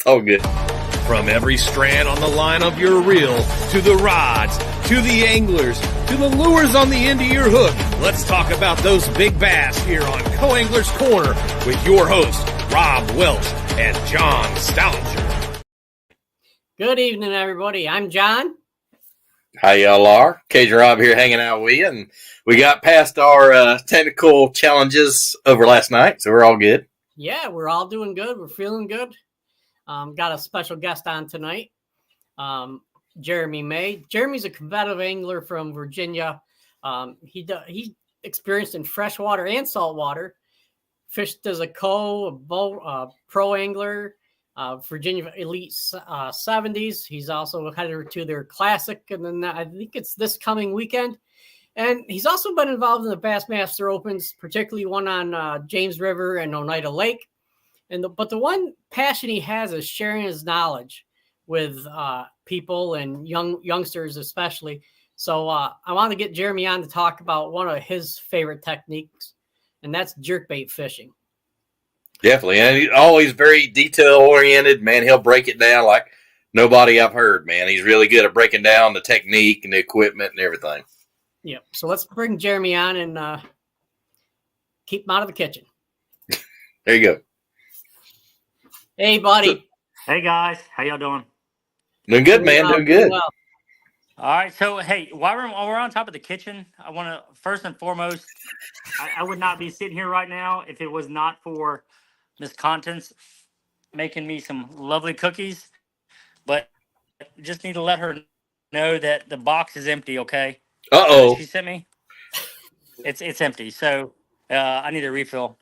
It's all good. From every strand on the line of your reel, to the rods, to the anglers, to the lures on the end of your hook, let's talk about those big bass here on Co-Angler's Corner with your hosts, Rob Welch and John Stoudinger. Good evening, everybody. I'm John. Hi, y'all are. Cajun Rob here hanging out with you, and we got past our technical challenges over last night, so we're all good. Yeah, we're all doing good. We're feeling good. Got a special guest on tonight, Jeremy Maye. Jeremy's a competitive angler from Virginia. He's experienced in freshwater and saltwater. Fished as a pro angler, Virginia Elite 70s. He's also headed to their classic, and then I think it's this coming weekend. And he's also been involved in the Bassmaster Opens, particularly one on James River and Oneida Lake. But the one passion he has is sharing his knowledge with people and youngsters especially. So I want to get Jeremy on to talk about one of his favorite techniques, and that's jerkbait fishing. Definitely. And he's always very detail-oriented, man. He'll break it down like nobody I've heard, man. He's really good at breaking down the technique and the equipment and everything. Yep. So let's bring Jeremy on and keep him out of the kitchen. There you go. Hey, buddy. Hey, guys. How y'all doing? Doing good, man. Doing good. Well. All right. So, hey, while we're on top of the kitchen, I want to, first and foremost, I would not be sitting here right now if it was not for Miss Contents making me some lovely cookies. But just need to let her know that the box is empty, okay? Uh-oh. She sent me. It's empty. So, I need a refill.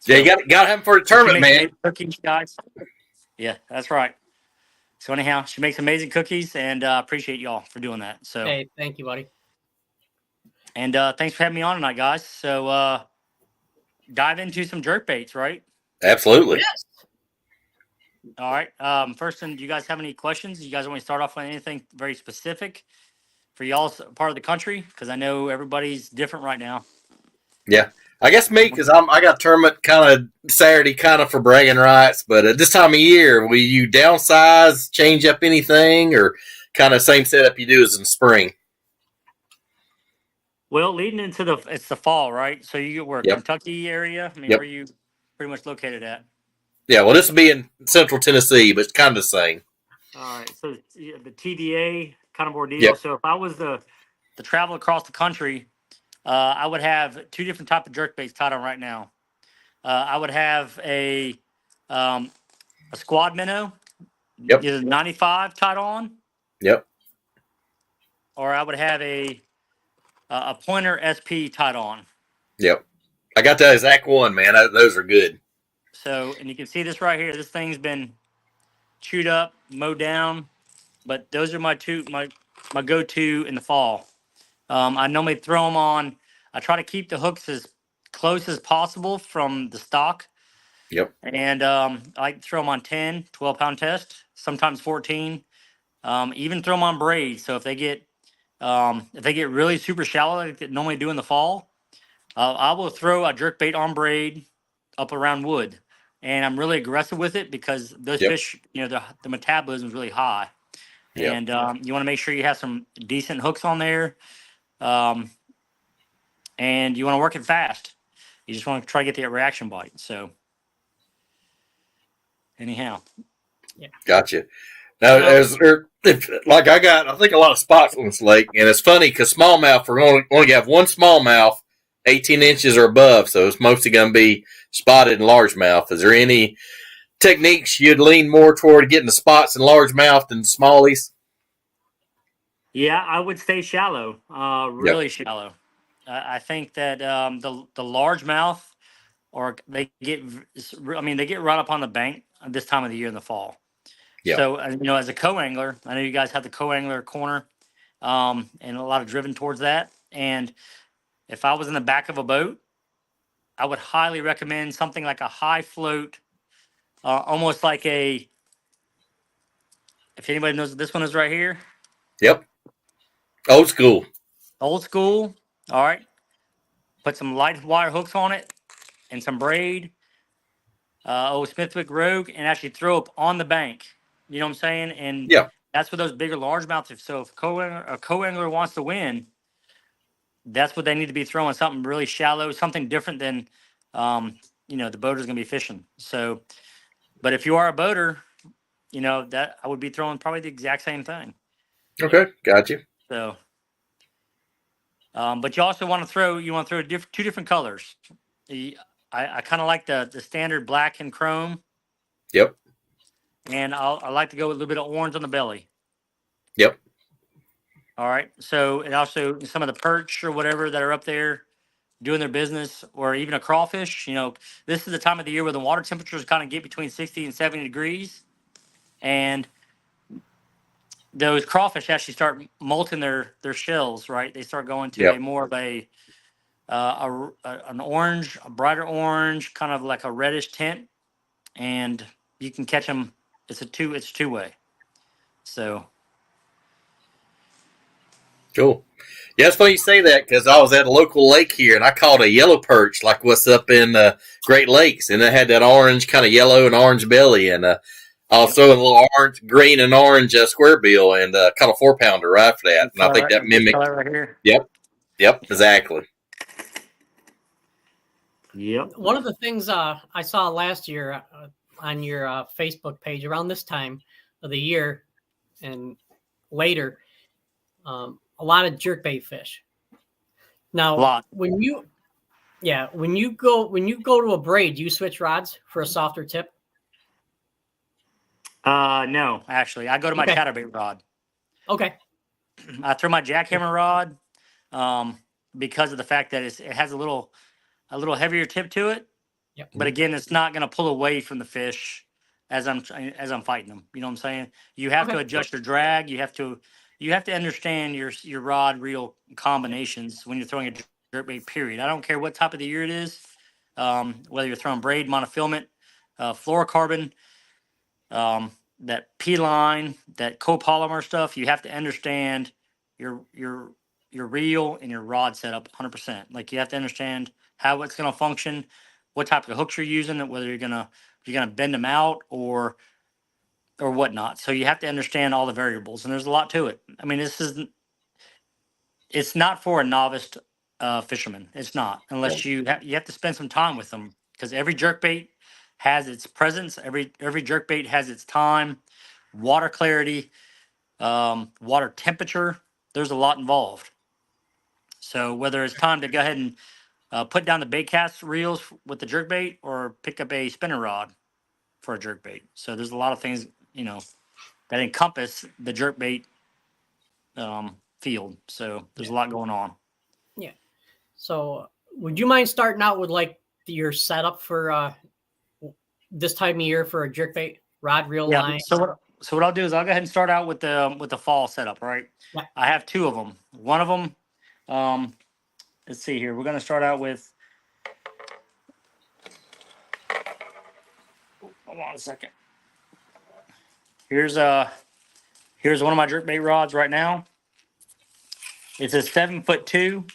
Yeah, you got him for a tournament, man. Cookies, guys. Yeah, that's right. So anyhow, she makes amazing cookies, and appreciate y'all for doing that. So Hey, thank you, buddy. And thanks for having me on tonight, guys. So dive into some jerk baits, right? Absolutely. Yes. All right. First, do you guys have any questions? You guys want me to start off with anything very specific for y'all's part of the country? Because I know everybody's different right now. Yeah. I guess me, because I got a tournament kind of Saturday kind of for bragging rights, but at this time of year, will you downsize, change up anything, or kind of same setup you do as in spring? Well, leading into it's the fall, right? So you where Yep. Kentucky area? I mean, Yep. where you pretty much located at? Yeah, well, this will be in central Tennessee, but it's kind of the same. All right. So the TVA kind of ordeal. Yep. So if I was to travel across the country, I would have two different type of jerk baits tied on right now. I would have a squad minnow, Yep. either 95 tied on, Yep. or I would have a pointer SP tied on. Yep. I got that exact one, man. Those are good. So, and you can see this right here. This thing's been chewed up, mowed down, but those are my go-to in the fall. I normally throw them on. I try to keep the hooks as close as possible from the stock. Yep. And I like to throw them on 10, 12-pound test, sometimes 14. Even throw them on braids. So if they get really super shallow, like they normally do in the fall, I will throw a jerk bait on braid up around wood. And I'm really aggressive with it because those fish, the metabolism is really high. Yep. And you want to make sure you have some decent hooks on there. And you want to work it fast. You just want to try to get the reaction bite. So, anyhow. Yeah. Gotcha. Now, I think a lot of spots on this lake, and it's funny because smallmouth, we're going to have one smallmouth, 18 inches or above, so it's mostly going to be spotted and largemouth. Is there any techniques you'd lean more toward getting the spots in largemouth than smallies? Yeah, I would stay shallow, really shallow. I think that the largemouth, or they get right up on the bank this time of the year in the fall. Yep. So, as a co-angler, I know you guys have the co-angler corner, and a lot of driven towards that. And if I was in the back of a boat, I would highly recommend something like a high float, almost like if anybody knows what this one is right here. Yep. Old school. Old school. All right. Put some light wire hooks on it and some braid. old Smithwick Rogue and actually throw up on the bank. You know what I'm saying? And Yeah. that's what those bigger largemouth. So if a co-angler wants to win, that's what they need to be throwing, something really shallow, something different than, the boater's going to be fishing. So, but if you are a boater, that I would be throwing probably the exact same thing. Okay, got you. So, but you also want to throw two different colors. I kind of like the standard black and chrome, Yep. and I like to go with a little bit of orange on the belly. Yep. All right. So, and also some of the perch or whatever that are up there doing their business, or even a crawfish. This is the time of the year where the water temperatures kind of get between 60 and 70 degrees, and those crawfish actually start molting their shells. Right, they start going to Yep. a more of an orange, a brighter orange, kind of like a reddish tint, and you can catch them. It's two way. So Cool. Yeah, it's funny you say that because I was at a local lake here and I caught a yellow perch like what's up in Great Lakes, and it had that orange, kind of yellow and orange belly, and also a little orange, green and orange square bill, and caught a 4-pounder right for that. And I think that mimicked. right here. Yep, exactly. Yep. One of the things I saw last year on your Facebook page around this time of the year and later, a lot of jerkbait fish. Now, when you go to a braid, do you switch rods for a softer tip? No, actually, I go to my chatterbait rod. Okay. I throw my jackhammer rod because of the fact that it has a little heavier tip to it. Yep. But again, it's not going to pull away from the fish as I'm fighting them. You know what I'm saying? You have to adjust your drag. You have to understand your rod reel combinations when you're throwing a jerkbait. Period. I don't care what type of the year it is, whether you're throwing braid, monofilament, fluorocarbon, that P line, that copolymer stuff. You have to understand your reel and your rod setup 100%. Like you have to understand how it's going to function, what type of hooks you're using, whether you're gonna bend them out or whatnot. So you have to understand all the variables, and there's a lot to it. I mean, it's not for a novice fisherman. It's not, unless you have to spend some time with them, because every jerkbait has its presence. Every jerkbait has its time, water clarity, water temperature. There's a lot involved. So whether it's time to go ahead and put down the bait cast reels with the jerkbait, or pick up a spinner rod for a jerkbait. So there's a lot of things, that encompass the jerkbait field. So there's a lot going on. Yeah. So would you mind starting out with like your setup for this time of year for a jerkbait rod, reel, line? So what I'll do is I'll go ahead and start out with the fall setup. Right. Yeah. I have two of them. One of them, let's see here. We're going to start out with. Hold on a second. Here's one of my jerkbait rods right now. It's a 7'2".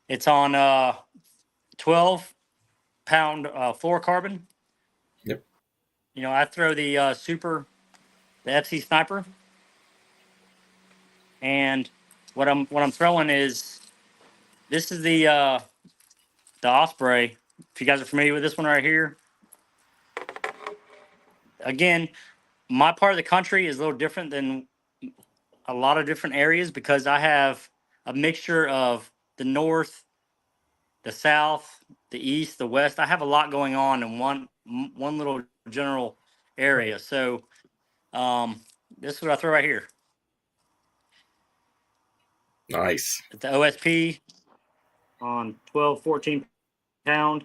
It's on 12-pound fluorocarbon. Yep. I throw the the FC Sniper, and what I'm throwing is, this is the Osprey. If you guys are familiar with this one right here. Again, my part of the country is a little different than a lot of different areas, because I have a mixture of the north, the south, the east, the west. I have a lot going on in one little general area. So this is what I throw right here. Nice. The OSP on 12, 14-pound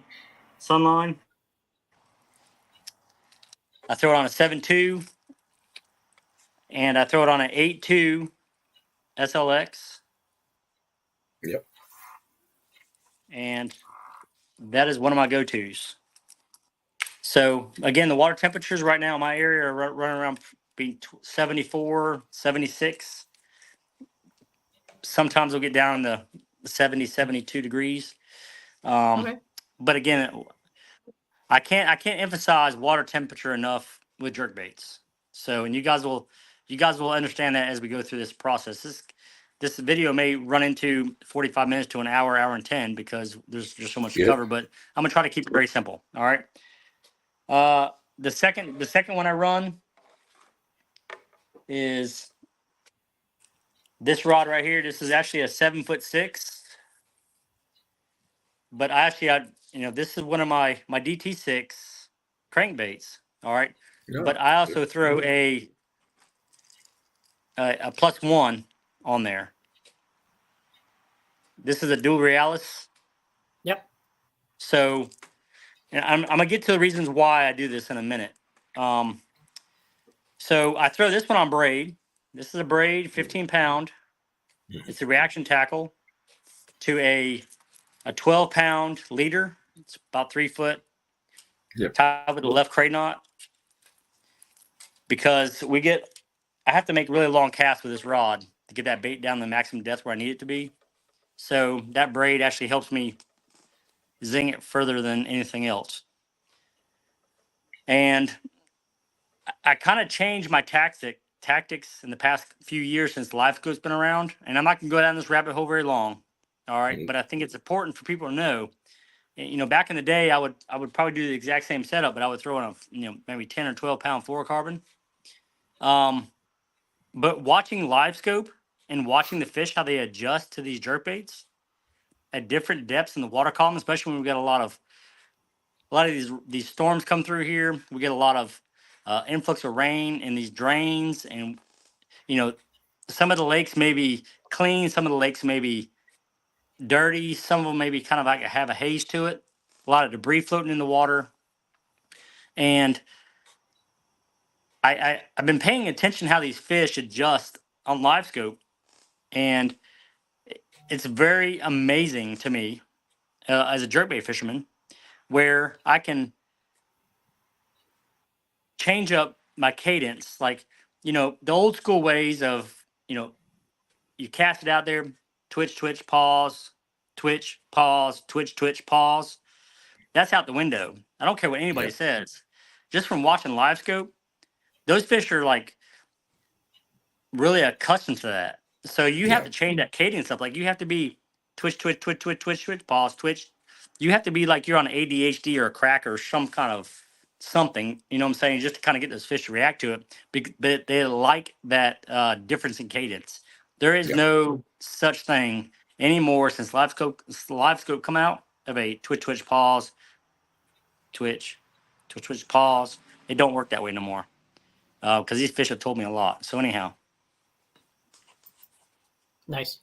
sunline. I throw it on a 7.2, and I throw it on an 8.2 SLX. Yep. And that is one of my go-tos. So again, the water temperatures right now in my area are running around between 74, 76. Sometimes we'll get down to 70, 72 degrees. But again, I can't emphasize water temperature enough with jerk baits. So, and you guys will understand that as we go through this process. This video may run into 45 minutes to an hour, hour and 10 because there's just so much to Yep. cover. But I'm gonna try to keep it very simple. All right. The second one I run is this rod right here. This is actually a 7'6", but this is one of my DT6 crankbaits. All right, No. but I also throw a +1 on there. This is a dual Realis. Yep. So, and I'm gonna get to the reasons why I do this in a minute. So I throw this one on braid. This is a braid, 15-pound. It's a reaction tackle to a 12-pound leader. It's about 3 foot. Yep. Tied with the left cray knot. Because I have to make really long casts with this rod to get that bait down the maximum depth where I need it to be. So that braid actually helps me zing it further than anything else. And I kind of changed my tactics in the past few years since LiveScope's been around. And I'm not going to go down this rabbit hole very long. All right. But I think it's important for people to know. Back in the day, I would probably do the exact same setup, but I would throw in maybe 10 or 12-pound fluorocarbon. But watching LiveScope and watching the fish, how they adjust to these jerkbaits at different depths in the water column, especially when we get a lot of these storms come through here. We get a lot of influx of rain in these drains, and some of the lakes may be clean, some of the lakes may be dirty, some of them maybe kind of like have a haze to it, a lot of debris floating in the water. And I've been paying attention how these fish adjust on LiveScope, and it's very amazing to me as a jerkbait fisherman, where I can change up my cadence, like the old school ways of you cast it out there, twitch, twitch, pause, twitch, pause, twitch, twitch, pause. That's out the window. I don't care what anybody says. Just from watching LiveScope, those fish are like really accustomed to that. So you have to change that cadence up. Like you have to be twitch, twitch, twitch, twitch, twitch, twitch, pause, twitch. You have to be like you're on ADHD or a crack or some kind of something, you know what I'm saying, just to kind of get those fish to react to it. But they like that difference in cadence. There is no such thing anymore since LiveScope come out of a twitch, twitch, pause, twitch, twitch, twitch, pause. It don't work that way no more because these fish have told me a lot. So anyhow. Nice.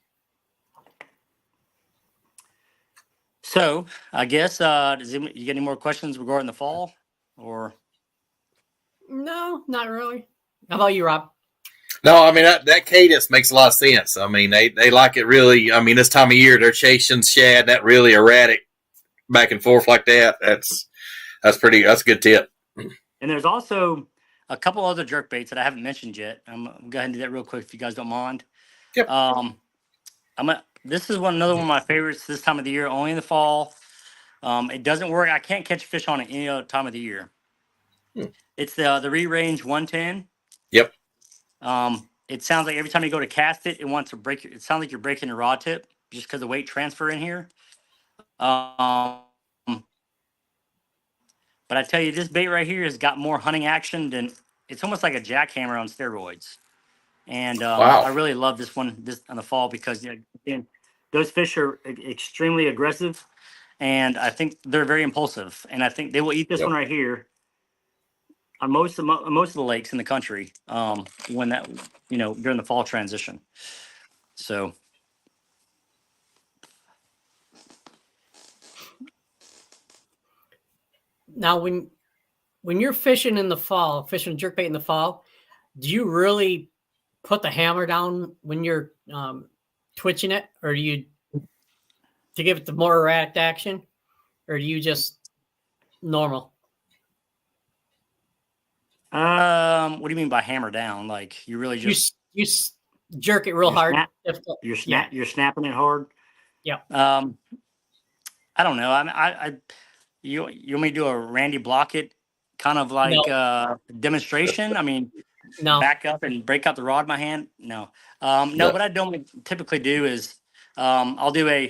So I guess you get any more questions regarding the fall, or? No, not really. How about you, Rob? No, I mean that cadence makes a lot of sense. I mean they like it really. I mean this time of year they're chasing shad that really erratic back and forth like that. That's a good tip. And there's also a couple other jerk baits that I haven't mentioned yet. I'm gonna go ahead and do that real quick if you guys don't mind. Yep. This is another one of my favorites this time of the year, only in the fall. It doesn't work. I can't catch fish on it any other time of the year. It's the Re-Range 110. Yep. It sounds like every time you go to cast it, it wants to break. It sounds like you're breaking your rod tip just because of weight transfer in here. But I tell you, this bait right here has got more hunting action than it's almost like a jackhammer on steroids. And Wow. I really love this one in the fall because again, those fish are extremely aggressive, and I think they're very impulsive. And I think they will eat this one right here on most of the lakes in the country when that during the fall transition. So. Now, when you're fishing in the fall, fishing jerkbait in the fall, do you really put the hammer down when you're twitching it, or do you to give it the more erratic action, or do you just normal? What do you mean by hammer down? Like you really just you jerk it real hard. You're snapping it hard. Yeah. I don't know. you want me to do a Randy Blockett kind of like demonstration? I mean, No. back up and break out the rod in my hand? No. No, No. what I don't typically do is I'll do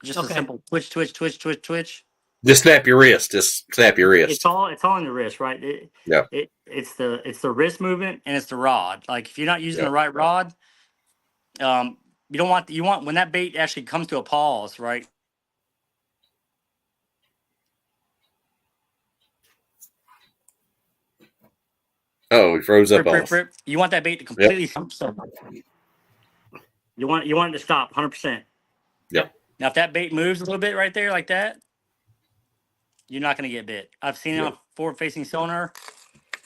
just a Okay. simple twitch. Just snap your wrist. Just snap your wrist. It's all in the wrist, right? Yeah. It's the wrist movement and it's the rod. Like if you're not using Yeah. the right rod, you don't want you want when that bait actually comes to a pause, right? Oh, he froze up on us. You want that bait to completely stop. You want it to stop 100%. Yep. Now if that bait moves a little bit right there like that, you're not going to get bit. I've seen it on forward facing sonar,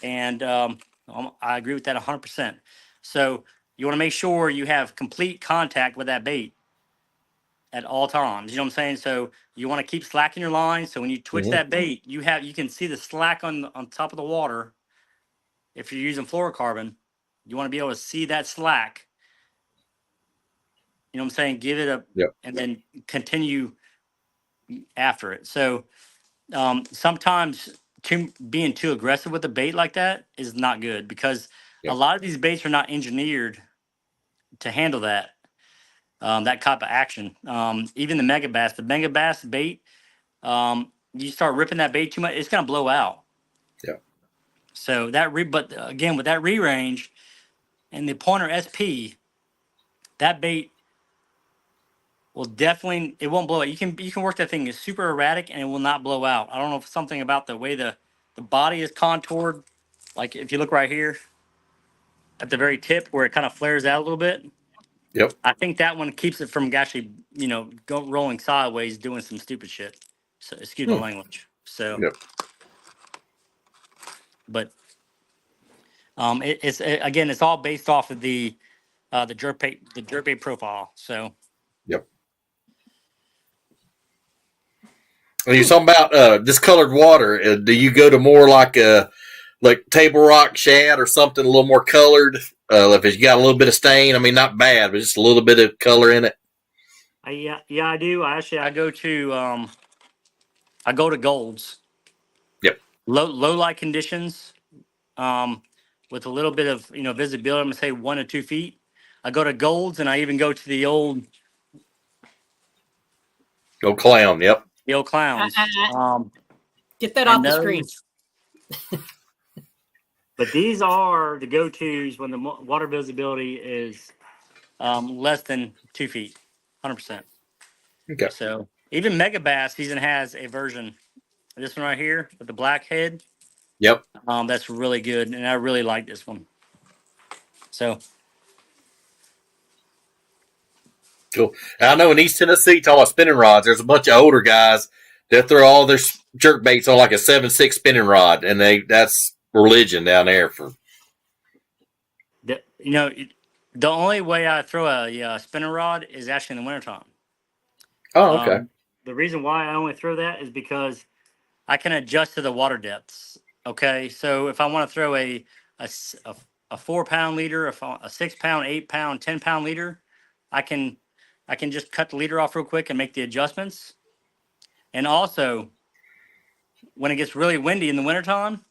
and I agree with that 100%. So you want to make sure you have complete contact with that bait at all times. You know what I'm saying? So you want to keep slacking your line. So when you twitch that bait, you can see the slack on top of the water. If you're using fluorocarbon, you want to be able to see that slack. You know what I'm saying? Give it and then continue after it. So sometimes being too aggressive with the bait like that is not good because a lot of these baits are not engineered to handle that type of action. Even the mega bass bait, you start ripping that bait too much, it's gonna blow out. Yeah. So but again with that range and the pointer SP, that bait will definitely it won't blow out. You can work that thing is super erratic and it will not blow out. I don't know if something about the way the body is contoured. Like if you look right here at the very tip where it kind of flares out a little bit. Yep. I think that one keeps it from actually, rolling sideways, doing some stupid shit. So excuse my language. So, but it's all based off of the jerk bait profile. So, Yep. When you're talking about discolored water, do you go to more like table rock shad or something a little more colored? If it's got a little bit of stain, I mean, not bad, but just a little bit of color in it. I do. I go to golds. Yep. Low light conditions, with a little bit of visibility. I'm gonna say 1 to 2 feet. I go to golds, and I even go to the old Clown. Yep. the old clowns. Get that off the screen. But these are the go-tos when the water visibility is less than 2 feet, 100%. Okay. So even Mega Bass even has a version. This one right here with the black head. Yep. That's really good, and I really like this one. So cool. I know in East Tennessee, talking about spinning rods, there's a bunch of older guys that throw all their jerk baits on like a 7.6 spinning rod, and that's religion down there for. The only way I throw a spinning rod is actually in the wintertime. Oh, okay. The reason why I only throw that is because I can adjust to the water depths. Okay, so if I want to throw a 4-pound leader, a 6-pound, 8-pound, 10-pound leader, I can just cut the leader off real quick and make the adjustments. And also, when it gets really windy in the wintertime,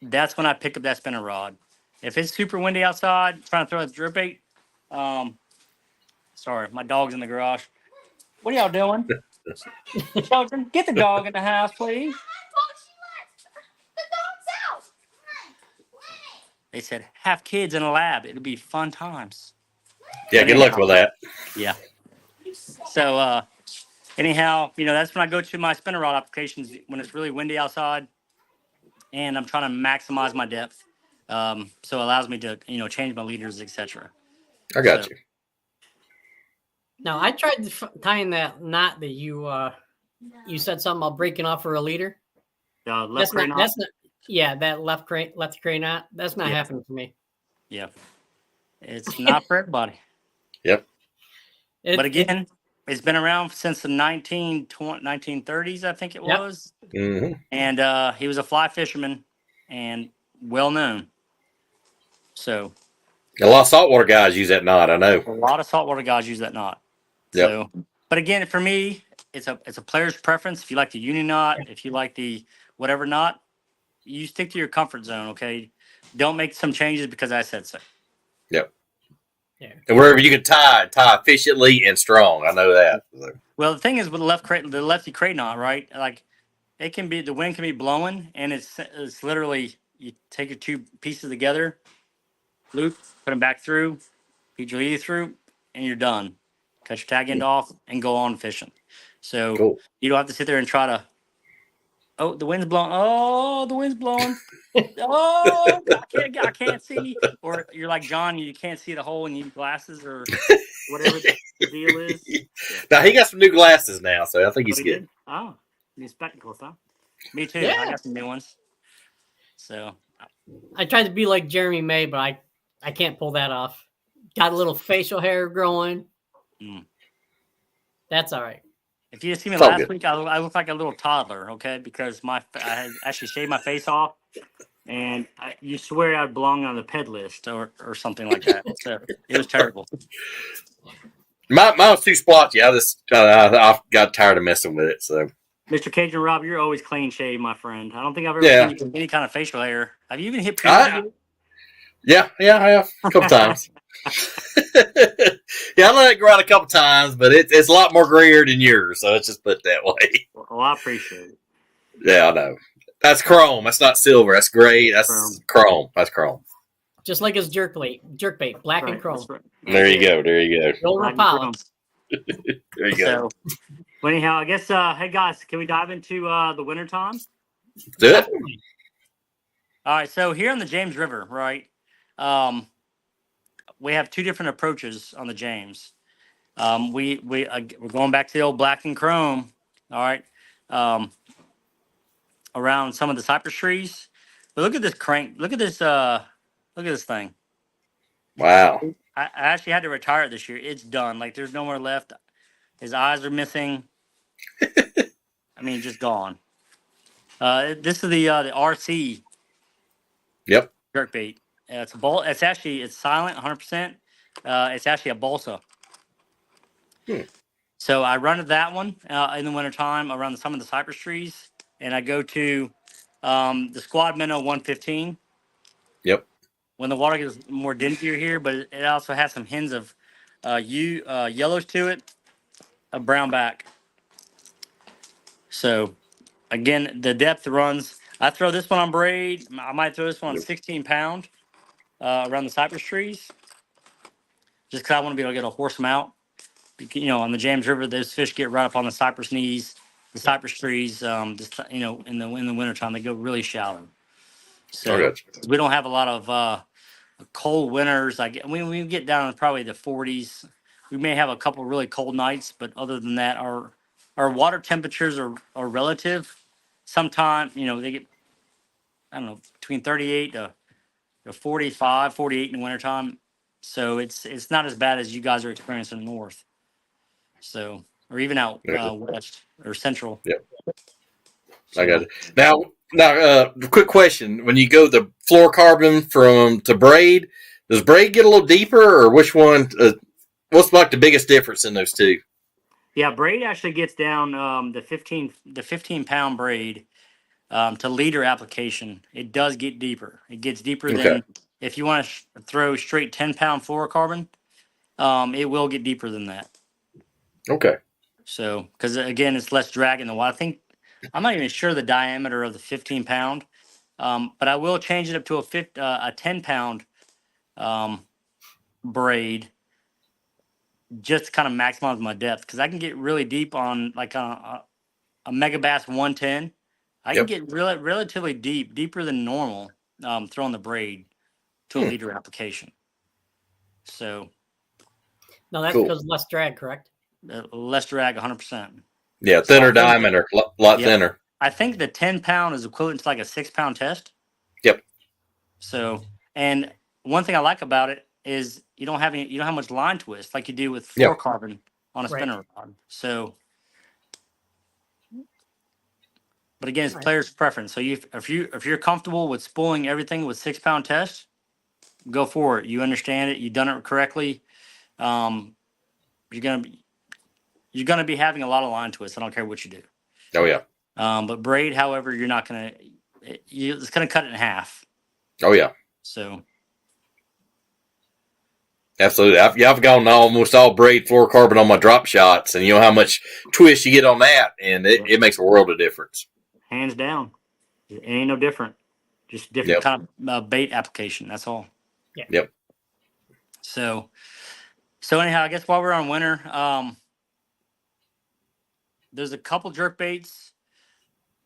that's when I pick up that spinning rod. If it's super windy outside, trying to throw a jerk bait, sorry, my dog's in the garage. What are y'all doing? Children, get the dog in the house, please. They said, have kids in a lab. It'll be fun times. Yeah, good luck with that. Yeah. So, anyhow, that's when I go to my spinner rod applications when it's really windy outside and I'm trying to maximize my depth. So it allows me to, change my leaders, etc. I got you. Now, I tried tying that knot that you said something about breaking off for a leader. That's not. Yeah, that left crane knot. That's not happening for me. Yeah, it's not for everybody. Yep. But again, it's been around since the 1930s, I think it was. Mm-hmm. And he was a fly fisherman and well known. So a lot of saltwater guys use that knot. I know. A lot of saltwater guys use that knot. Yep. So, but again, for me, it's a player's preference. If you like the union knot, if you like the whatever knot, you stick to your comfort zone. Okay, don't make some changes because I said so. Yep. Yeah. And wherever you can tie efficiently and strong. I know that. So. Well, the thing is with the lefty crate knot, right? Like it can be the wind can be blowing, and it's literally you take your two pieces together, loop, put them back through, feed your lead through, and you're done. Cut your tag end off and go on fishing. So Cool. you don't have to sit there and try to. Oh, the wind's blowing. Oh, the wind's blowing. Oh, I can't see. Or you're like John, you can't see the hole and you need glasses or whatever the deal is. Yeah. Now he got some new glasses now, so I think he's What he good. did? Oh, new spectacles, huh? Me too. Yeah. I got some new ones. So I tried to be like Jeremy May, but I can't pull that off. Got a little facial hair growing. That's all right. if you see me It's all last good. week, I look like a little toddler, okay? Because I had actually shaved my face off, and you swear I'd belong on the ped list or something like that. So it was terrible. Mine was too splotchy. I got tired of messing with it. So, Mr. Cajun Rob, you're always clean shaved, my friend. I don't think I've ever seen you with any kind of facial hair. Have you even hit puberty? yeah, I have a couple times. Yeah, I let it grow out a couple times, but it's a lot more grayer than yours, so let's just put it that way. Well, I appreciate it. Yeah, I know. That's chrome. That's not silver. That's gray. That's chrome. That's chrome. Just like his jerkbait, black and chrome. Right. There you go. There you go. No Rapala. There you go. So, well, anyhow, I guess, hey guys, can we dive into the winter time? Do it. All right. So here on the James River, right, we have two different approaches on the James. We're going back to the old black and chrome. All right. Around some of the cypress trees. But look at this crank. Look at this thing. Wow. I actually had to retire it this year. It's done. Like there's no more left. His eyes are missing. I mean, just gone. This is the RC. Yep. Jerkbait. It's silent, 100%. It's actually a balsa. So I run that one in the wintertime around some of the cypress trees, and I go to the Squad Minnow 115. Yep. When the water gets more dingier here, but it also has some hints of yellows to it, a brown back. So again, the depth runs. I throw this one on braid. I might throw this one on 16 pound around the cypress trees, just because I want to be able to get a horse them out. You know, on the James River, those fish get right up on the cypress knees, the cypress trees. You know, in the wintertime, they go really shallow. So we don't have a lot of cold winters. We get down to probably the 40s. We may have a couple really cold nights, but other than that, our water temperatures are relative. Sometimes, you know, they get, I don't know, between 38 to 45, 48 in the wintertime. So it's not as bad as you guys are experiencing in the north. So, or even out west or central. Yep. I got it. Now, quick question: when you go the fluorocarbon to braid, does braid get a little deeper, or which one? What's like the biggest difference in those two? Yeah, braid actually gets down the 15 pound braid to leader application. It does get deeper. It gets deeper than if you want to throw straight 10 pound fluorocarbon. It will get deeper than that. Okay. So, because again, it's less drag in the water. I think I'm not even sure the diameter of the 15 pound, but I will change it up to a 10 pound braid, just to kind of maximize my depth. Because I can get really deep on like a Megabass 110. I can get relatively deeper than normal, throwing the braid to a leader application. So, no, that's because less drag, correct? Less drag, 100%. Yeah, thinner diameter, a lot thinner. I think the 10 pound is equivalent to like a 6 pound test. Yep. So, and one thing I like about it is you don't have much line twist like you do with fluorocarbon on a spinner rod. So, but again, it's player's preference. So if you're comfortable with spooling everything with 6 pound test, go for it. You understand it. You've done it correctly. You're gonna you're going to be having a lot of line twists. I don't care what you do. Oh yeah. But braid, however, you're not going to. It's going to cut it in half. Oh yeah. So. Absolutely. I've gone almost all braid fluorocarbon on my drop shots, and you know how much twist you get on that, and it makes a world of difference. Hands down. It ain't no different. Just different kind of bait application. That's all. Yeah. Yep. So anyhow, I guess while we're on winter, there's a couple jerk baits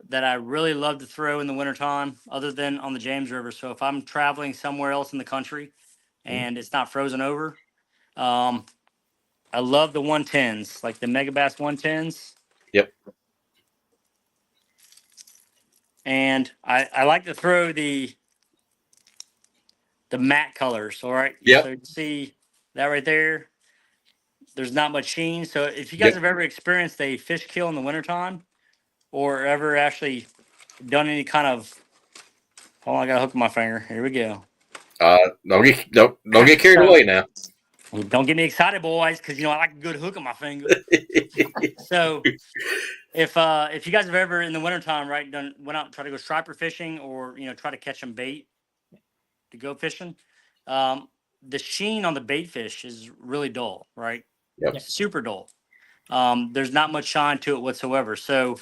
that I really love to throw in the wintertime, other than on the James River. So if I'm traveling somewhere else in the country and it's not frozen over, I love the 110s, like the Megabass 110s. Yep. And I like to throw the matte colors. All right. Yep. So you see that right there. There's not much sheen. So if you guys have ever experienced a fish kill in the wintertime or ever actually done any kind of, oh, I got a hook in my finger. Here we go. Don't get carried away now. Don't get me excited, boys, because I like a good hook in my finger. So if you guys have ever in the wintertime, right, went out and tried to go striper fishing or try to catch some bait to go fishing, the sheen on the bait fish is really dull, right? Yep. Super dull. There's not much shine to it whatsoever. So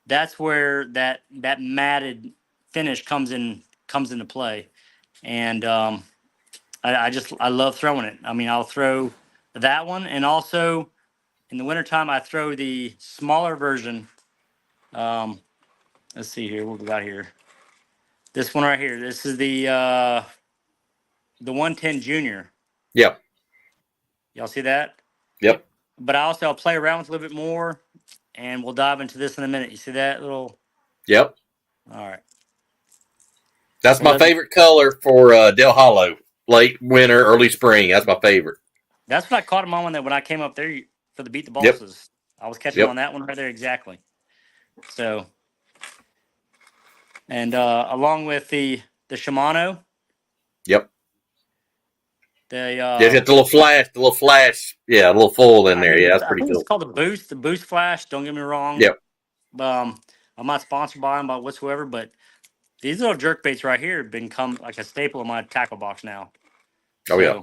that's where that matted finish comes into play. And I love throwing it. I mean, I'll throw that one, and also in the wintertime I throw the smaller version. Let's see here, what we got here. This one right here. This is the 110 Junior. Yep. Y'all see that? Yep. But I'll play around with a little bit more, and we'll dive into this in a minute. You see that little? Yep. All right. That's my favorite color for Del Hollow. Late winter, early spring. That's my favorite. That's what I caught him on when I came up there for the beat the bosses. Yep. I was catching him on that one right there exactly. So, and along with the Shimano. Yep. They got the little flash, yeah, a little foil in there. Yeah, that's pretty cool. It's called the Boost Flash. Don't get me wrong. Yep. I'm not sponsored by them whatsoever, but these little jerk baits right here have become like a staple of my tackle box now. Oh yeah.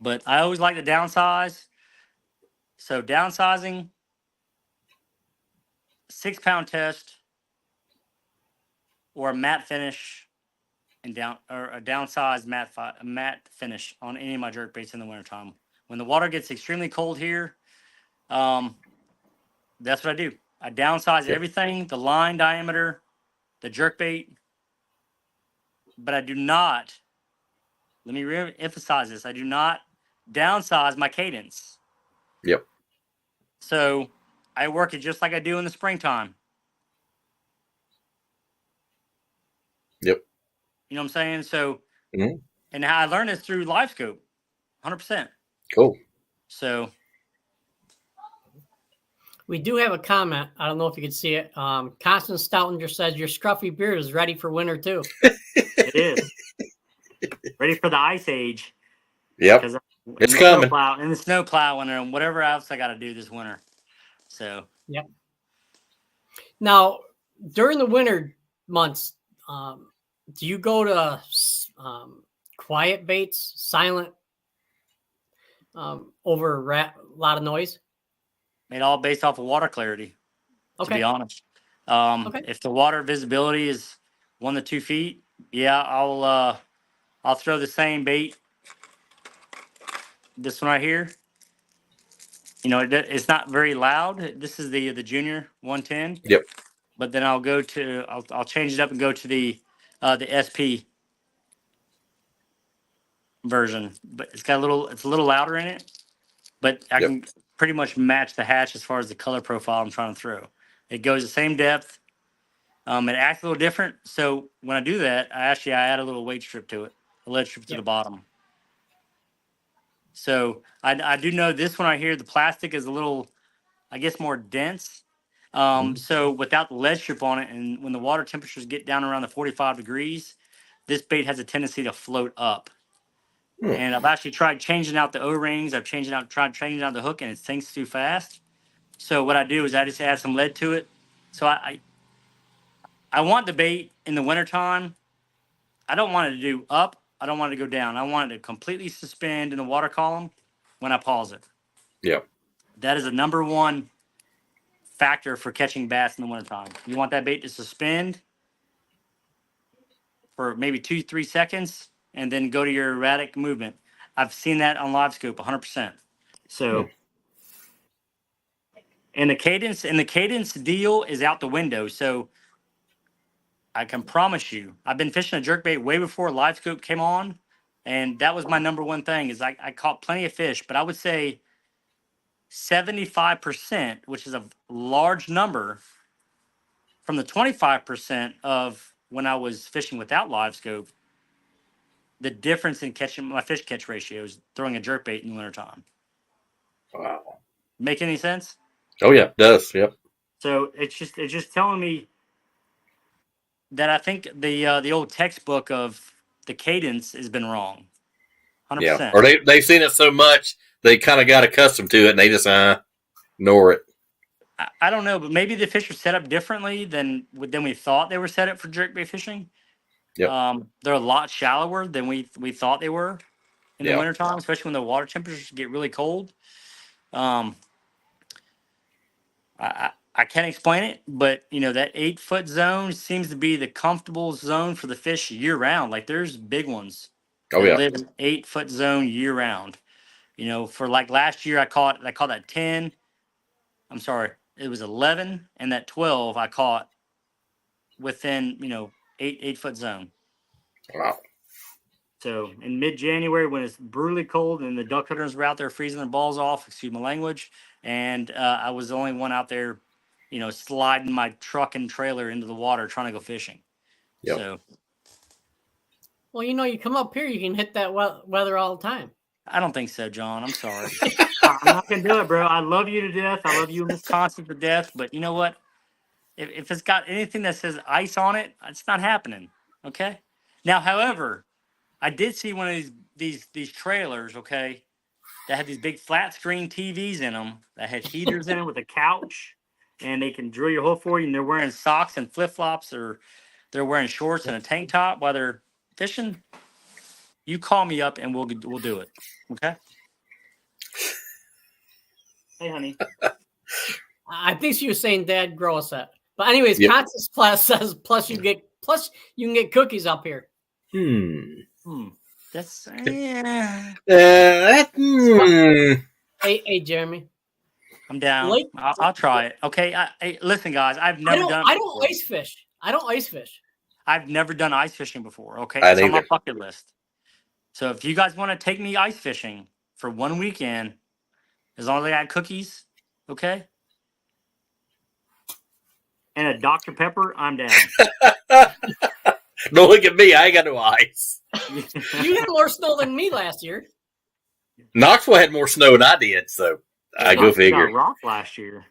But I always like to downsize. So downsizing, 6-pound test, or a matte finish. And a downsized matte finish on any of my jerk baits in the wintertime. When the water gets extremely cold here, that's what I do. I downsize everything, the line diameter, the jerk bait, but I do not, let me emphasize this, I do not downsize my cadence. Yep. So I work it just like I do in the springtime. Yep. You know what I'm saying? So, and how I learned this through LiveScope, 100%. Cool. So, we do have a comment. I don't know if you can see it. Constance Stoutinger says your scruffy beard is ready for winter too. It is ready for the ice age. Yep, it's coming. And the snow plowing and whatever else I got to do this winter. So, yep. Now, during the winter months, do you go to quiet baits, silent, over a lot of noise? It all based off of water clarity, to be honest. If the water visibility is 1 to 2 feet, yeah, I'll throw the same bait. This one right here. It's not very loud. This is the Junior 110. Yep. But then I'll change it up and go to the SP version. But it's a little louder in it. But I can pretty much match the hatch as far as the color profile I'm trying to throw. It goes the same depth. It acts a little different. So when I do that, I add a little weight strip to it, a lead strip to the bottom. So I do know this one right here, the plastic is a little, I guess, more dense. So without the lead strip on it, and when the water temperatures get down around the 45 degrees, this bait has a tendency to float up. And I've actually tried changing out the O-rings. Tried changing out the hook, and it sinks too fast. So what I do is I just add some lead to it. So I want the bait in the wintertime. I don't want it to do up. I don't want it to go down. I want it to completely suspend in the water column when I pause it. Yep. That is the number one factor for catching bass in the wintertime. You want that bait to suspend for maybe 2-3 seconds and then go to your erratic movement. I've seen that on live scope 100%. So and the cadence deal is out the window. So I can promise you, I've been fishing a jerkbait way before live scope came on, and that was my number one thing. Is I caught plenty of fish, but I would say 75%, which is a large number, from the 25% of when I was fishing without live scope. The difference in catching my fish catch ratio is throwing a jerkbait in the wintertime. Wow. Make any sense? Oh yeah, it does. Yep. So it's just telling me that I think the old textbook of the cadence has been wrong. 100%. Yeah. Or they've seen it so much they kind of got accustomed to it and they just ignore it. I don't know, but maybe the fish are set up differently than we thought they were set up for jerkbait fishing. Yep. They're a lot shallower than we thought they were in the Yeah. wintertime, especially when the water temperatures get really cold. I can't explain it, but that 8-foot zone seems to be the comfortable zone for the fish year round. Like there's big ones Oh that yeah. live in 8-foot zone year round. For like last year I caught that 10. I'm sorry, it was 11, and that 12 I caught within 8-foot zone. Wow. So in mid-January, when it's brutally cold and the duck hunters were out there freezing their balls off, excuse my language, and I was the only one out there, sliding my truck and trailer into the water trying to go fishing. Yep. So, Well, you come up here, you can hit that weather all the time. I don't think so, John. I'm sorry. I'm not gonna do it, bro. I love you to death. I love you in Wisconsin to death. But you know what? If it's got anything that says ice on it, it's not happening. Okay. Now, however, I did see one of these trailers, okay, that had these big flat screen TVs in them that had heaters in it with a couch, and they can drill your hole for you. And they're wearing socks and flip flops, or they're wearing shorts and a tank top while they're fishing. You call me up and we'll do it. Okay. Hey, honey. I think she was saying, "Dad, grow a set." But anyways, Yep. Constance Plus says, plus you can get cookies up here. That's Hey, Jeremy. I'm down. I'll try it. Okay. Hey, listen, guys. I don't ice fish. I don't ice fish. I've never done ice fishing before. Okay, I it's on my neither. bucket list. So if you guys want to take me ice fishing for one weekend, as long as I got cookies, okay, and a Dr. Pepper, I'm down. Don't look at me. I ain't got no ice. You had more snow than me last year. Knoxville had more snow than I did, so I go figure. Got rocked last year.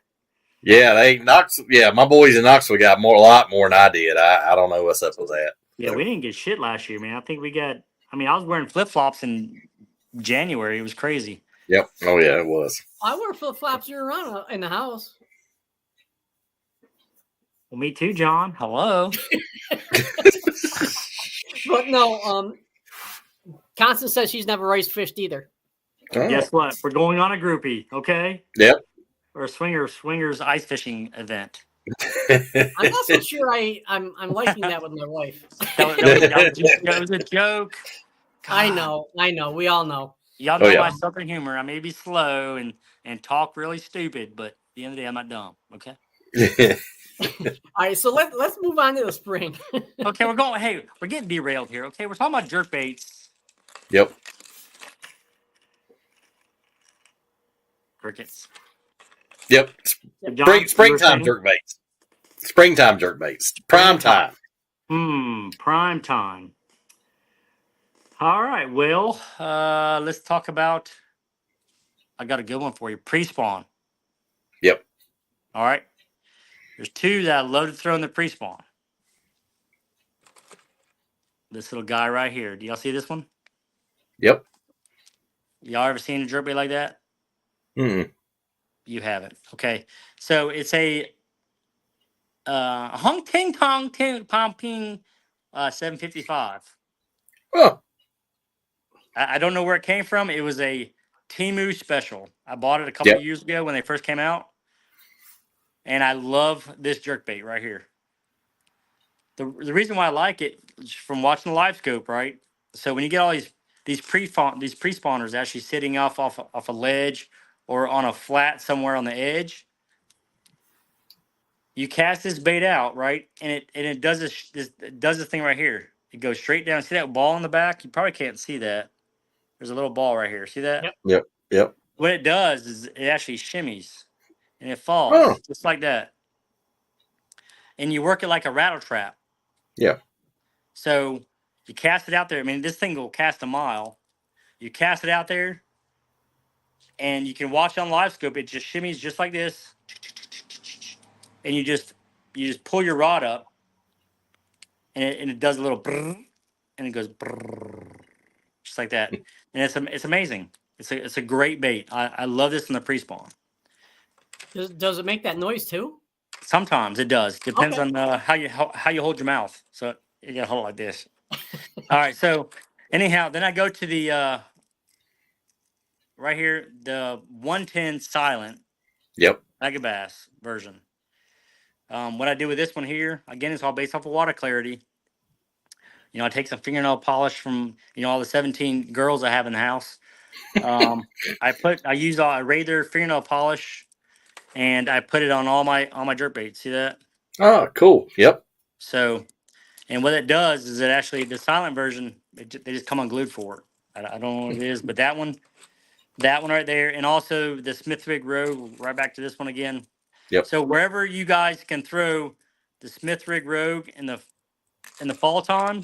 Yeah, my boys in Knoxville got a lot more than I did. I don't know what's up with that. Yeah, we didn't get shit last year, man. I think we got. I mean, I was wearing flip flops in January. It was crazy. Yep. Oh yeah, it was. I wear flip flops year round in the house. Well, me too, John. Hello. But no, Constance says she's never ice fished either. Oh. Guess what? We're going on a groupie, okay? Yep. Or a swingers ice fishing event. I'm not so sure I'm liking that with my wife. That was a joke. God. I know. We all know. Y'all know my southern humor. I may be slow and talk really stupid, but at the end of the day, I'm not dumb. Okay. All right, so let's move on to the spring. Okay, we're getting derailed here. Okay, we're talking about jerk baits. Yep. Crickets. Yep. Springtime jerkbaits. Springtime jerkbaits. Prime time. Prime time. All right. Well, let's talk about. I got a good one for you. Pre-spawn. Yep. All right. There's two that I love to throw in the pre-spawn. This little guy right here. Do y'all see this one? Yep. Y'all ever seen a jerkbait like that? Mm. You haven't. Okay. So it's a Hong Ting Tong Ting Pom Ping 755. Oh, I don't know where it came from. It was a Timu special. I bought it a couple yep, years ago when they first came out, and I love this jerkbait right here. The reason why I like it is from watching the live scope, right? So when you get all these pre spawners actually sitting off a ledge or on a flat somewhere on the edge, you cast this bait out, right? And it does it does this thing right here. It goes straight down. See that ball in the back? You probably can't see that. There's a little ball right here. See that? Yep. yep, yep. What it does is it actually shimmies and it Oh, falls just like that. And you work it like a rattle trap. yeah, So you cast it out there. I mean, this thing will cast a mile. You cast it out there, and you can watch on live scope. It just shimmies just like this, and you just pull your rod up, and it does a little brrr, and it goes brrr, just like that. And it's amazing. It's a great bait. I love this in the pre-spawn. Does it make that noise too? Sometimes it does. Depends Okay. on how you hold your mouth. So you gotta hold it like this. All right. So anyhow, then I go to the right here, the 110 silent yep, Megabass version. What I do with this one here, again, it's all based off of water clarity. I take some fingernail polish from all the 17 girls I have in the house. Um, I use a Rather fingernail polish, and I put it on all my jerk baits. See that? oh, cool, yep, So, and what it does is it actually the silent version they just come unglued for it. I don't know what it is, but that one right there, and also the Smith Rig Rogue. Right back to this one again. yep, So wherever you guys can throw the Smith Rig Rogue in the fall time,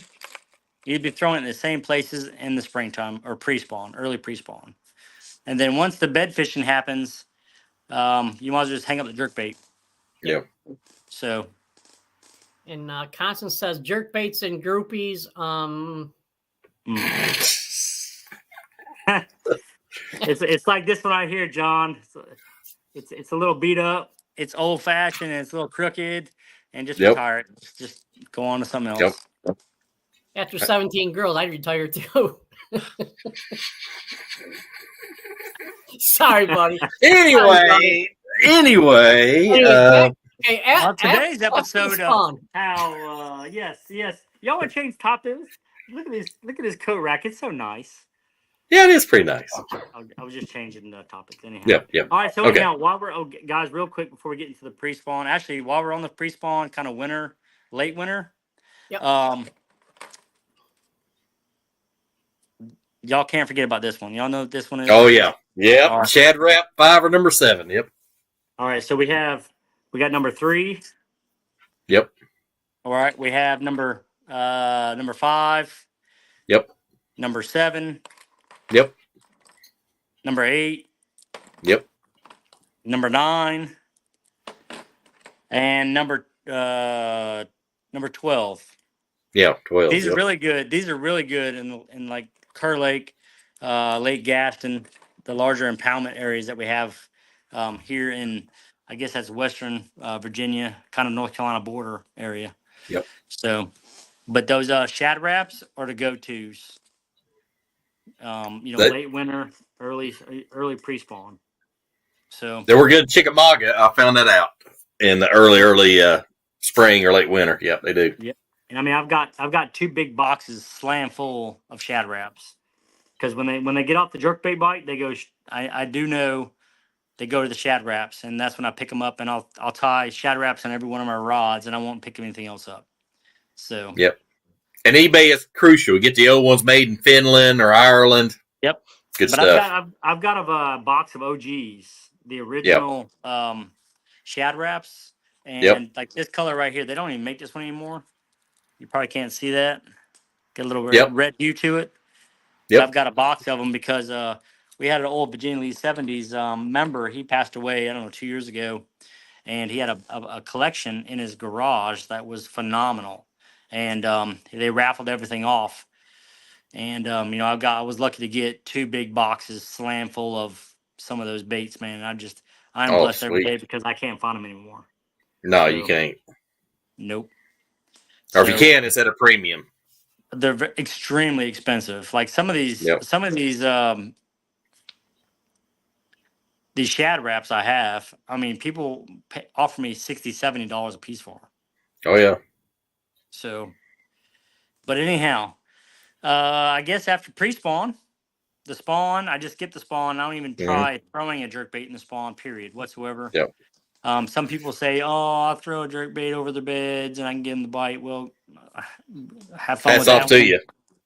you'd be throwing it in the same places in the springtime or pre-spawn, early pre-spawn. And then once the bed fishing happens, you might as well just hang up the jerk bait. yep. So And Constance says jerk baits and groupies. it's like this one right here, John. It's a little beat up. It's old fashioned and it's a little crooked, and just Yep, retire it. Just go on to something yep. else. After 17 girls, I'd retire too. Sorry, buddy. Anyway, Anyway, okay, On today's episode of spawn. how yes y'all want to change topics. Look at this coat rack. It's so nice. yeah, it is pretty nice. I was just changing the topics anyhow. Yep, yep. All right, so Okay. anyhow, while we're guys, real quick before we get into the pre-spawn, actually, while we're on the pre-spawn, kind of winter, late winter, Yep. Y'all can't forget about this one. Y'all know what this one is. Oh yeah, yep. All right. Shad Rap 5 or number 7. Yep, All right, so we got number 3. yep, All right, we have number 5. yep, Number 7. yep, Number 8. yep. Number 9. And number 12. Yeah, 12. These yep. are really good. These are really good in like Kerr Lake, Lake Gaston, the larger impoundment areas that we have here in, I guess that's Western Virginia, kind of North Carolina border area. Yep. So, but those shad wraps are the go-tos. Late winter, early pre-spawn. So They were good Chickamauga. I found that out in the early spring or late winter. Yep, they do. Yep. And I mean, I've got 2 big boxes slam full of shad wraps, because when they get off the jerkbait bite, they go. I do know they go to the shad wraps, and that's when I pick them up, and I'll tie shad wraps on every one of my rods, and I won't pick anything else up. So yep. And eBay is crucial. Get the old ones made in Finland or Ireland. Yep. Good but stuff. I've got a box of OGs, the original shad wraps, and like this color right here. They don't even make this one anymore. You probably can't see that. Get a little red hue to it. But I've got a box of them because we had an old Virginia Lee 70s member. He passed away, I don't know, 2 years ago. And he had a collection in his garage that was phenomenal. And they raffled everything off. And I was lucky to get 2 big boxes slam full of some of those baits, man. I'm Oh, blessed every sweet. day because I can't find them anymore. No, you So can't. nope. Or if you So can, it's at a premium. they're extremely expensive. Like Yep. these shad wraps I have. I mean, people offer me $60-$70 a piece for them. Oh yeah. So, but anyhow, I guess after pre-spawn, the spawn, I just skip the spawn. I don't even Mm-hmm. try throwing a jerk bait in the spawn, period, whatsoever. Yep. Some people say, "Oh, I'll throw a jerk bait over the beds and I can get them the bite." Well, have fun with Hats off that to one. you.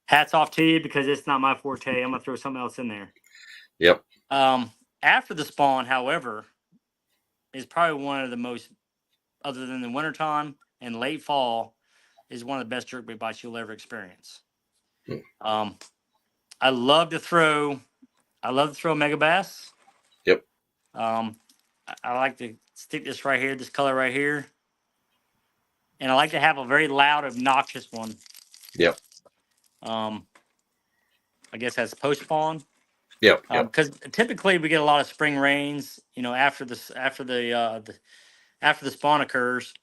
Hats off to you because it's not my forte. I'm gonna throw something else in there. Yep. After the spawn, however, is probably one of the most, other than the wintertime and late fall, is one of the best jerkbait bites you'll ever experience. Mm. Um, I love to throw. I love to throw mega bass. Yep. I like to stick this right here, this color right here, and I like to have a very loud, obnoxious one. Yep. I guess that's post spawn. Yep. Yep. Because typically we get a lot of spring rains, after the spawn occurs,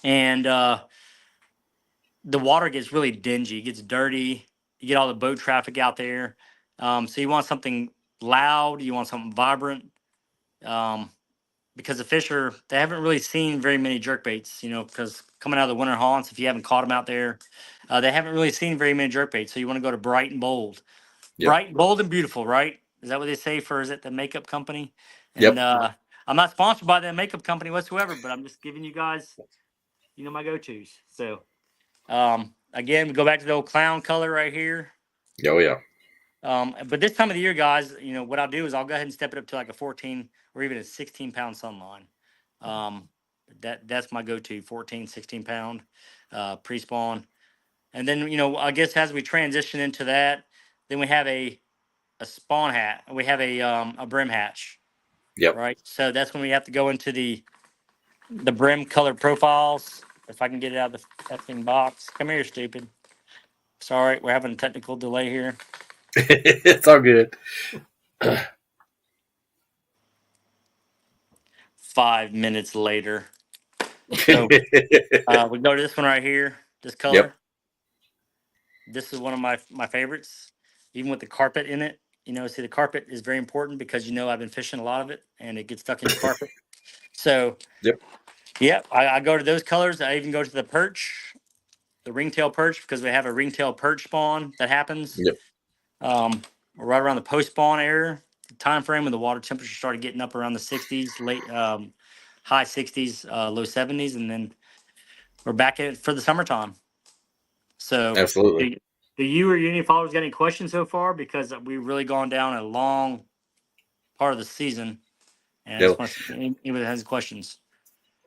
and the water gets really dingy, it gets dirty. You get all the boat traffic out there, so you want something loud, you want something vibrant, because they haven't really seen very many jerk baits, because coming out of the winter haunts, if you haven't caught them out there, they haven't really seen very many jerk baits. So you want to go to bright and bold. Yep. Bright, bold, and beautiful, right? Is that what they say is it the makeup company? Yep. And I'm not sponsored by that makeup company whatsoever, but I'm just giving you guys, my go-tos. So, again, we go back to the old clown color right here. Oh yeah. But this time of the year, guys, what I'll do is I'll go ahead and step it up to like a 14 or even a 16-pound sunline. That's my go-to, 14, 16-pound pre-spawn. And then, I guess as we transition into that, then we have a spawn hat. We have a brim hatch. Yep. Right. So that's when we have to go into the brim color profiles. If I can get it out of the effing box. Come here, stupid. Sorry, we're having a technical delay here. It's all good. 5 minutes later. So we go to this one right here. This color. Yep. This is one of my favorites. Even with the carpet in it. See, the carpet is very important because I've been fishing a lot of it and it gets stuck in your carpet. So Yep. Yep, I go to those colors. I even go to the perch, the ringtail perch, because we have a ringtail perch spawn that happens. Yep. Right around the post spawn area, the time frame when the water temperature started getting up around the 60s, high 60s, low 70s, and then we're back at it for the summertime. So, Absolutely. Do you or your any followers got any questions so far? Because we've really gone down a long part of the season, and I just want to see if anybody has questions.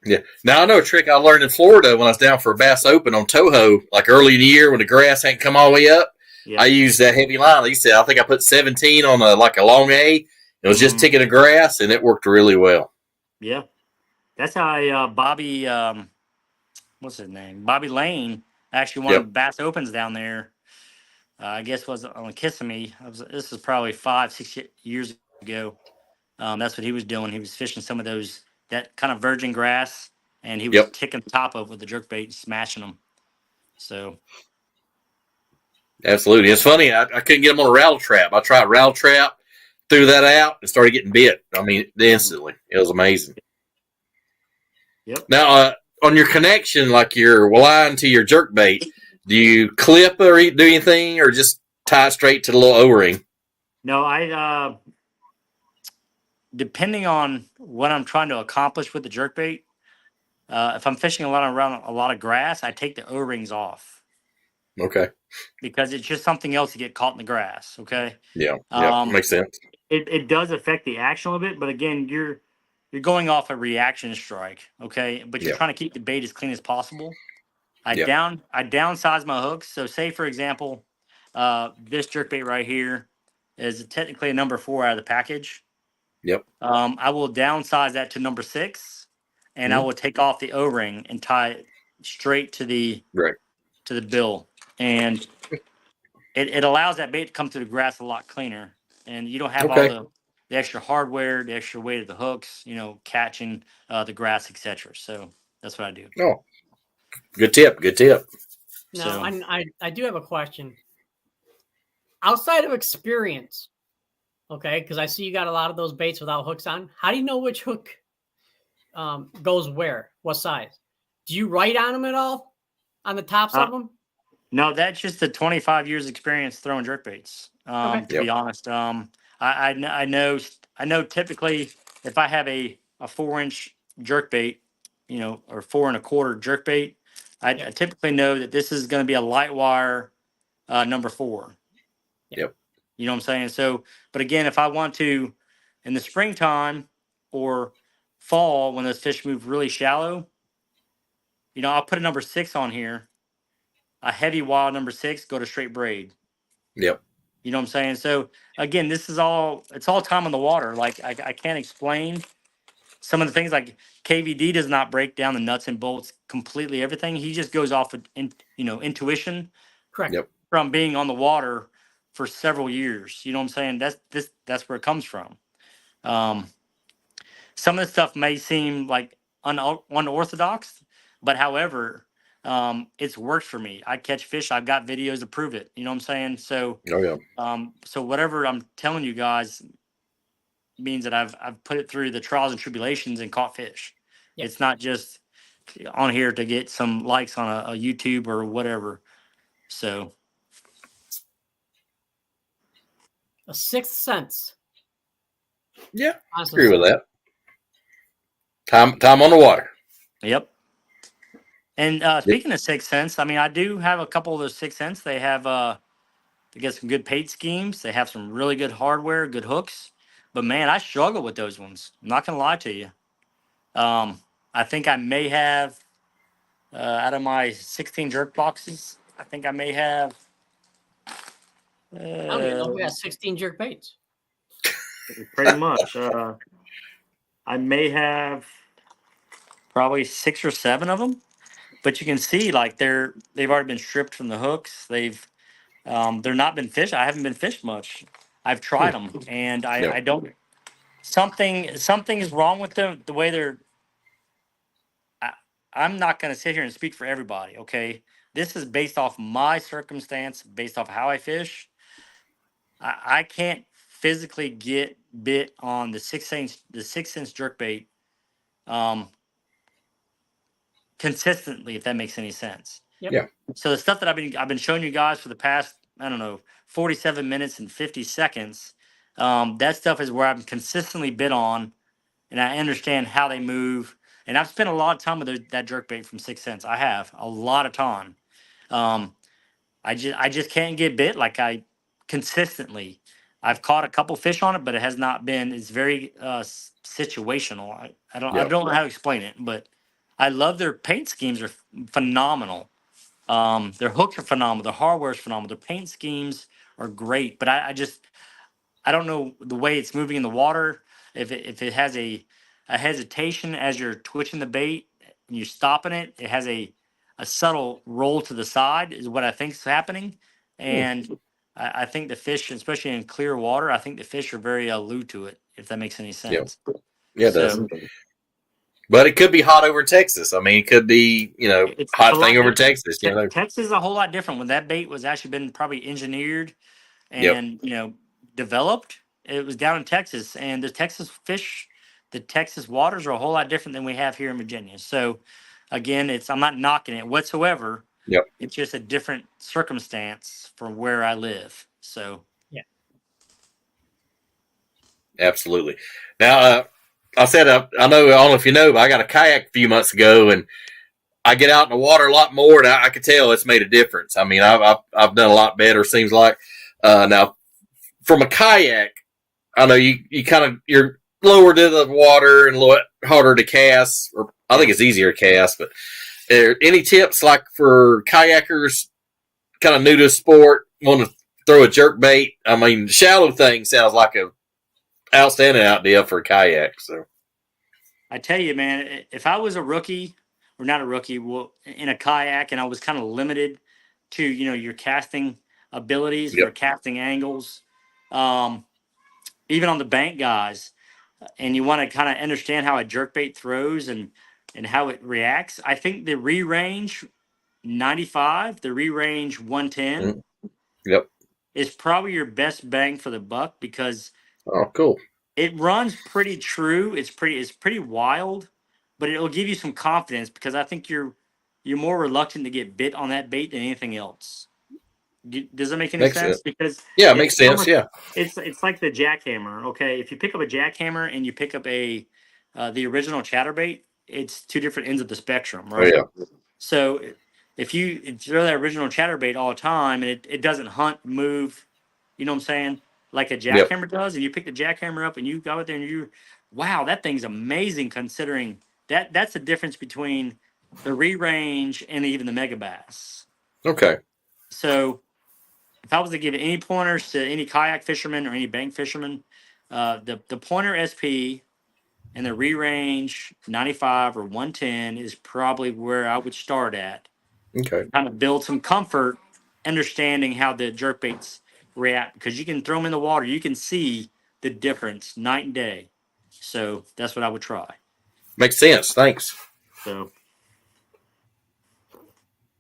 Yeah. Now I know a trick I learned in Florida when I was down for a Bass Open on Toho, like early in the year when the grass ain't come all the way up. Yep. I used that heavy line. Like you said, I think I put 17 on a long A. It was just ticking the grass, and it worked really well. Yeah, that's how Bobby, what's his name? Bobby Lane actually won Bass Opens down there. I guess was on Kissimmee. This is probably 5-6 years ago. That's what he was doing. He was fishing some of that kind of virgin grass, and he was ticking the top of with the jerkbait and smashing them. So, absolutely, it's funny. I couldn't get them on a rattle trap. I tried rattle trap, threw that out, and started getting bit. I mean, instantly. It was amazing. Yep. Now, on your connection, like your line to your jerkbait, do you clip or do anything, or just tie it straight to the little O-ring? No, I depending on what I'm trying to accomplish with the jerkbait, if I'm fishing around a lot of grass, I take the O-rings off. Okay. Because it's just something else to get caught in the grass. Okay. Yeah. Makes sense. It does affect the action a little bit, but again, you're going off a reaction strike. Okay, but you're trying to keep the bait as clean as possible. I downsize my hooks. So say for example, this jerkbait right here is technically a number 4 out of the package. Yep. I will downsize that to number 6, and I will take off the O-ring and tie it straight to the bill. And it allows that bait to come through the grass a lot cleaner, and you don't have all Okay. the extra hardware, the extra weight of the hooks, catching the grass, etc. So that's what I do. Oh, good tip. Good tip. Now, So I do have a question. Outside of experience, okay, because I see you got a lot of those baits without hooks on. How do you know which hook goes where? What size? Do you write on them at all? On the tops of them? no, that's just the 25 years experience throwing jerk baits. Okay. To be honest, I know typically if I have a 4-inch jerk bait, or 4 1/4 jerk bait, I typically know that this is going to be a light wire number 4. Yep. You know what I'm saying? So, but again, if I want to, in the springtime or fall when those fish move really shallow, I'll put a number 6 on here, a heavy wild number 6, go to straight braid. Yep. You know what I'm saying? So again, it's all time on the water. Like I can't explain some of the things. Like KVD does not break down the nuts and bolts completely, everything. He just goes off of intuition. Correct. Yep. From being on the water for several years. You know what I'm saying? That's where it comes from. Some of the stuff may seem like unorthodox, but however, it's worked for me. I catch fish. I've got videos to prove it. You know what I'm saying? So, Oh yeah. so whatever I'm telling you guys means that I've put it through the trials and tribulations and caught fish. Yep. It's not just on here to get some likes on a YouTube or whatever. So, A sixth sense. Yeah. Honestly, Agree with that. Time on the water. yep. And speaking of Sixth Sense, I mean, I do have a couple of those Sixth Sense. They have they get some good bait schemes. They have some really good hardware, good hooks. But man, I struggle with those ones. I'm not gonna lie to you. I think I may have out of my 16 jerk boxes, I think I may have. I don't even know if we got 16 jerk baits. Pretty much. I may have probably 6 or 7 of them. But you can see like they've already been stripped from the hooks. They're not been fished. I haven't been fished much. I've tried them, and Yep. I don't. Something is wrong with them. The way they're. I'm not going to sit here and speak for everybody. Okay, this is based off my circumstance, based off how I fish. I can't physically get bit on the 6-inch jerk bait, consistently, if that makes any sense. Yep. Yeah. So the stuff that I've been showing you guys for the past, I don't know, 47 minutes and 50 seconds, that stuff is where I'm consistently bit on, and I understand how they move. And I've spent a lot of time with that jerk bait from 6 Sense. I have a lot of time. I just can't get bit like I consistently. I've caught a couple fish on it, but it has not been. It's very situational. I don't know how to explain it, but I love their paint schemes are phenomenal. Their hooks are phenomenal. Their hardware is phenomenal. Their paint schemes are great, but I don't know the way it's moving in the water. If it has a hesitation as you're twitching the bait and you're stopping it, it has a subtle roll to the side is what I think is happening. And I think the fish, especially in clear water, I think the fish are very aloof to it, if that makes any sense. Yeah, it does. But it could be hot over Texas. I mean, it could be, It's a hot lot thing over different. Texas. Texas is a whole lot different. When that bait was actually been probably engineered Yep. and developed, it was down in Texas, and the Texas waters are a whole lot different than we have here in Virginia. So again, I'm not knocking it whatsoever. Yep. It's just a different circumstance from where I live. So Absolutely. Now, I said, I don't know if you know, but I got a kayak a few months ago, and I get out in the water a lot more, and I could tell it's made a difference. I mean, I've done a lot better. Seems like now from a kayak, I know you're lower to the water and a little harder to cast, or I think it's easier to cast. But are there any tips like for kayakers, kind of new to the sport, want to throw a jerk bait? I mean, shallow thing sounds like a outstanding idea for a kayak. So I tell you, man, if I was a rookie or not a rookie, well, in a kayak, and I was kind of limited to your casting, abilities for Yep. casting angles, even on the bank guys, and you want to kind of understand how a jerkbait throws and how it reacts. I think the re-range 95, the re-range 110 Mhm. Yep. is probably your best bang for the buck because Oh, cool. it runs pretty true. It's pretty wild, but it'll give you some confidence because I think you're more reluctant to get bit on that bait than anything else. Does that make any Makes sense? sense. Because Yeah, it it's makes sense. almost Yeah. it's like the jackhammer. Okay, if you pick up a jackhammer and you pick up a the original chatterbait, it's two different ends of the spectrum, Oh, right? yeah. So if you throw that original chatterbait all the time and it doesn't hunt, move, you know what I'm saying? Like a Yep. jackhammer does, and you pick the jackhammer up and you go out there and wow, that thing's amazing considering that's the difference between the re-range and even the mega bass. Okay. So if I was to give any pointers to any kayak fisherman or any bank fisherman, the pointer SP and the re-range 95 or 110 is probably where I would start at. Okay. Kind of build some comfort, understanding how the jerkbaits react because you can throw them in the water, you can see the difference night and day. So that's what I would try. Makes sense. Thanks. So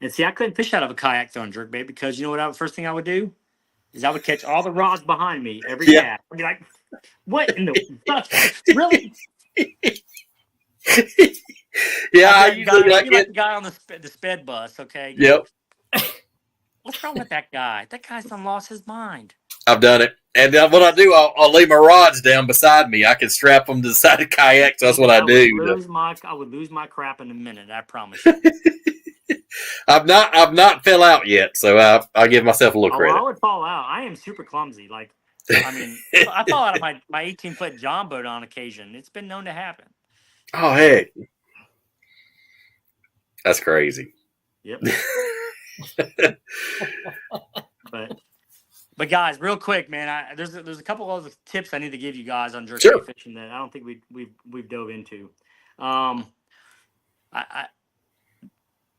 and see, I couldn't fish out of a kayak throwing jerkbait because you know what? First thing I would do is I would catch all the rods behind me every Yeah. cast. I'd be like, "What in the really?" Yeah. I I'd be, usually I'd like be like it. the guy on the sped bus. Okay, going, Yep. "What's wrong with that guy? That guy's done lost his mind." I've done it. And what I do, I'll leave my rods down beside me. I can strap them to the side of the kayak. So that's what I do. I would lose my crap in a minute. I promise you. I've not fell out yet, so I give myself a little Oh, I credit. would fall out. I am super clumsy. Like, I mean, I fall out of my 18-foot John boat on occasion. It's been known to happen. Oh heck, that's crazy. Yep. But guys, real quick, man, there's a couple of tips I need to give you guys on jerkbait Sure. fishing that I don't think we've dove into. I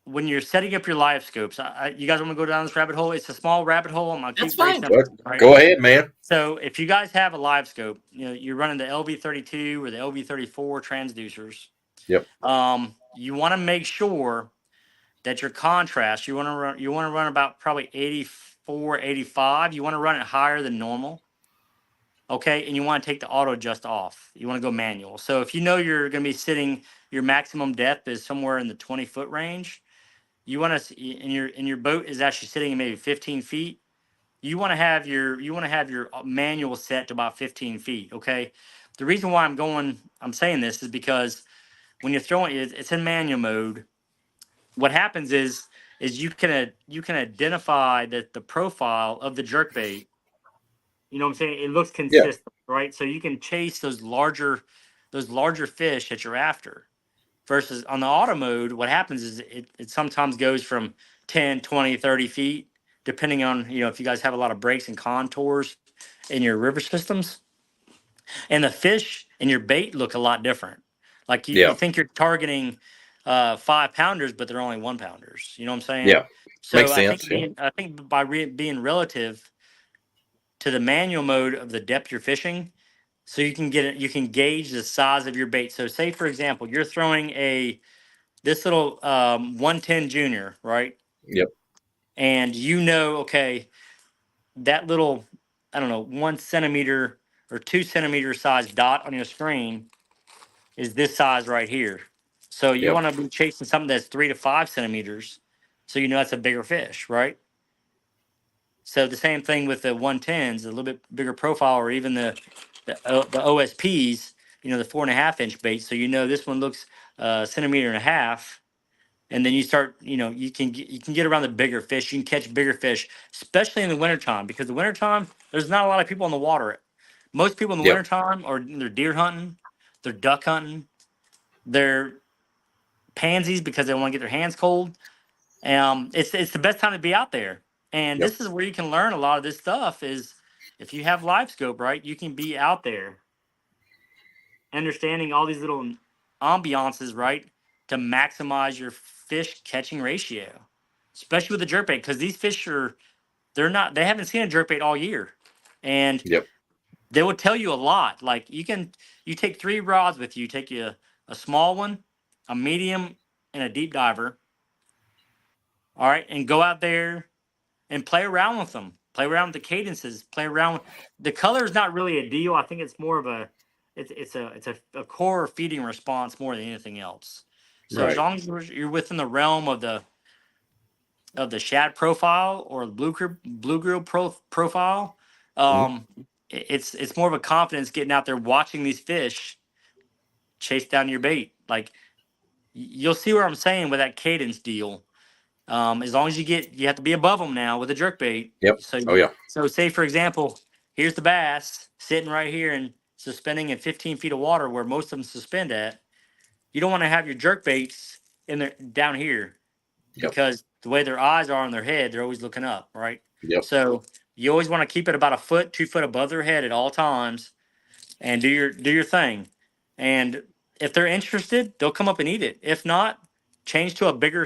when you're setting up your live scopes, you guys want to go down this rabbit hole? It's a small rabbit hole. I'm gonna keep That's it very fine. simple, right? Go ahead, man. So if you guys have a live scope, you're running the LV32 or the LV34 transducers. Yep. You want to make sure that your contrast, you want to run about probably 84, 85. You want to run it higher than normal. Okay, and you want to take the auto adjust off. You want to go manual. So if you know you're going to be sitting, your maximum depth is somewhere in the 20-foot range. You want to, and your boat is actually sitting in maybe 15 feet. You want to have your manual set to about 15 feet. Okay. The reason why I'm saying this is because when you're throwing it's in manual mode. What happens is you can identify that the profile of the jerkbait. You know what I'm saying? It looks Yeah. consistent, right? So you can chase those larger fish that you're after. Versus on the auto mode, what happens is it sometimes goes from 10, 20, 30 feet, depending on, if you guys have a lot of breaks and contours in your river systems. And the fish and your bait look a lot different. Like you Yeah. think you're targeting 5-pounders, but they're only 1-pounders. You know what I'm saying? Yeah. So Makes sense. I think by being relative to the manual mode of the depth you're fishing, so you can you can gauge the size of your bait. So say for example, you're throwing this little 110 junior, right? Yep. And okay, that little, I don't know, 1 centimeter or 2 centimeter size dot on your screen is this size right here. So you Yep. want to be chasing something that's 3 to 5 centimeters, so that's a bigger fish, right? So the same thing with the 110s, a little bit bigger profile, or even the OSPs, the 4.5 inch bait. So this one looks centimeter and a half, and then you start, you can get around the bigger fish. You can catch bigger fish, especially in the wintertime, because the wintertime there's not a lot of people on the water. Most people in the Yep. wintertime are they're deer hunting, they're duck hunting, they're pansies because they want to get their hands cold. It's the best time to be out there. And Yep. this is where you can learn a lot of this stuff is if you have live scope, right? You can be out there understanding all these little ambiances, right? To maximize your fish catching ratio, especially with the jerkbait, because these fish they haven't seen a jerkbait all year, and Yep. they will tell you a lot. Like you take 3 rods with you. You take a small one, a medium, and a deep diver. All right, and go out there and play around with them. Play around with the cadences. Play around. The color is not really a deal. I think it's more of it's a core feeding response more than anything else. So as Right. long as you're within the realm of the shad profile or the bluegill profile, it's more of a confidence getting out there watching these fish chase down your bait. Like you'll see what I'm saying with that cadence deal. As long as you have to be above them now with a jerk bait. Yep. So, Oh yeah. so say for example, here's the bass sitting right here and suspending in 15 feet of water where most of them suspend at. You don't want to have your jerk baits in there down here Yep. because the way their eyes are on their head, they're always looking up, right? Yep. So you always want to keep it about a foot, 2 foot above their head at all times, and do your thing. And if they're interested, they'll come up and eat it. If not, change to a bigger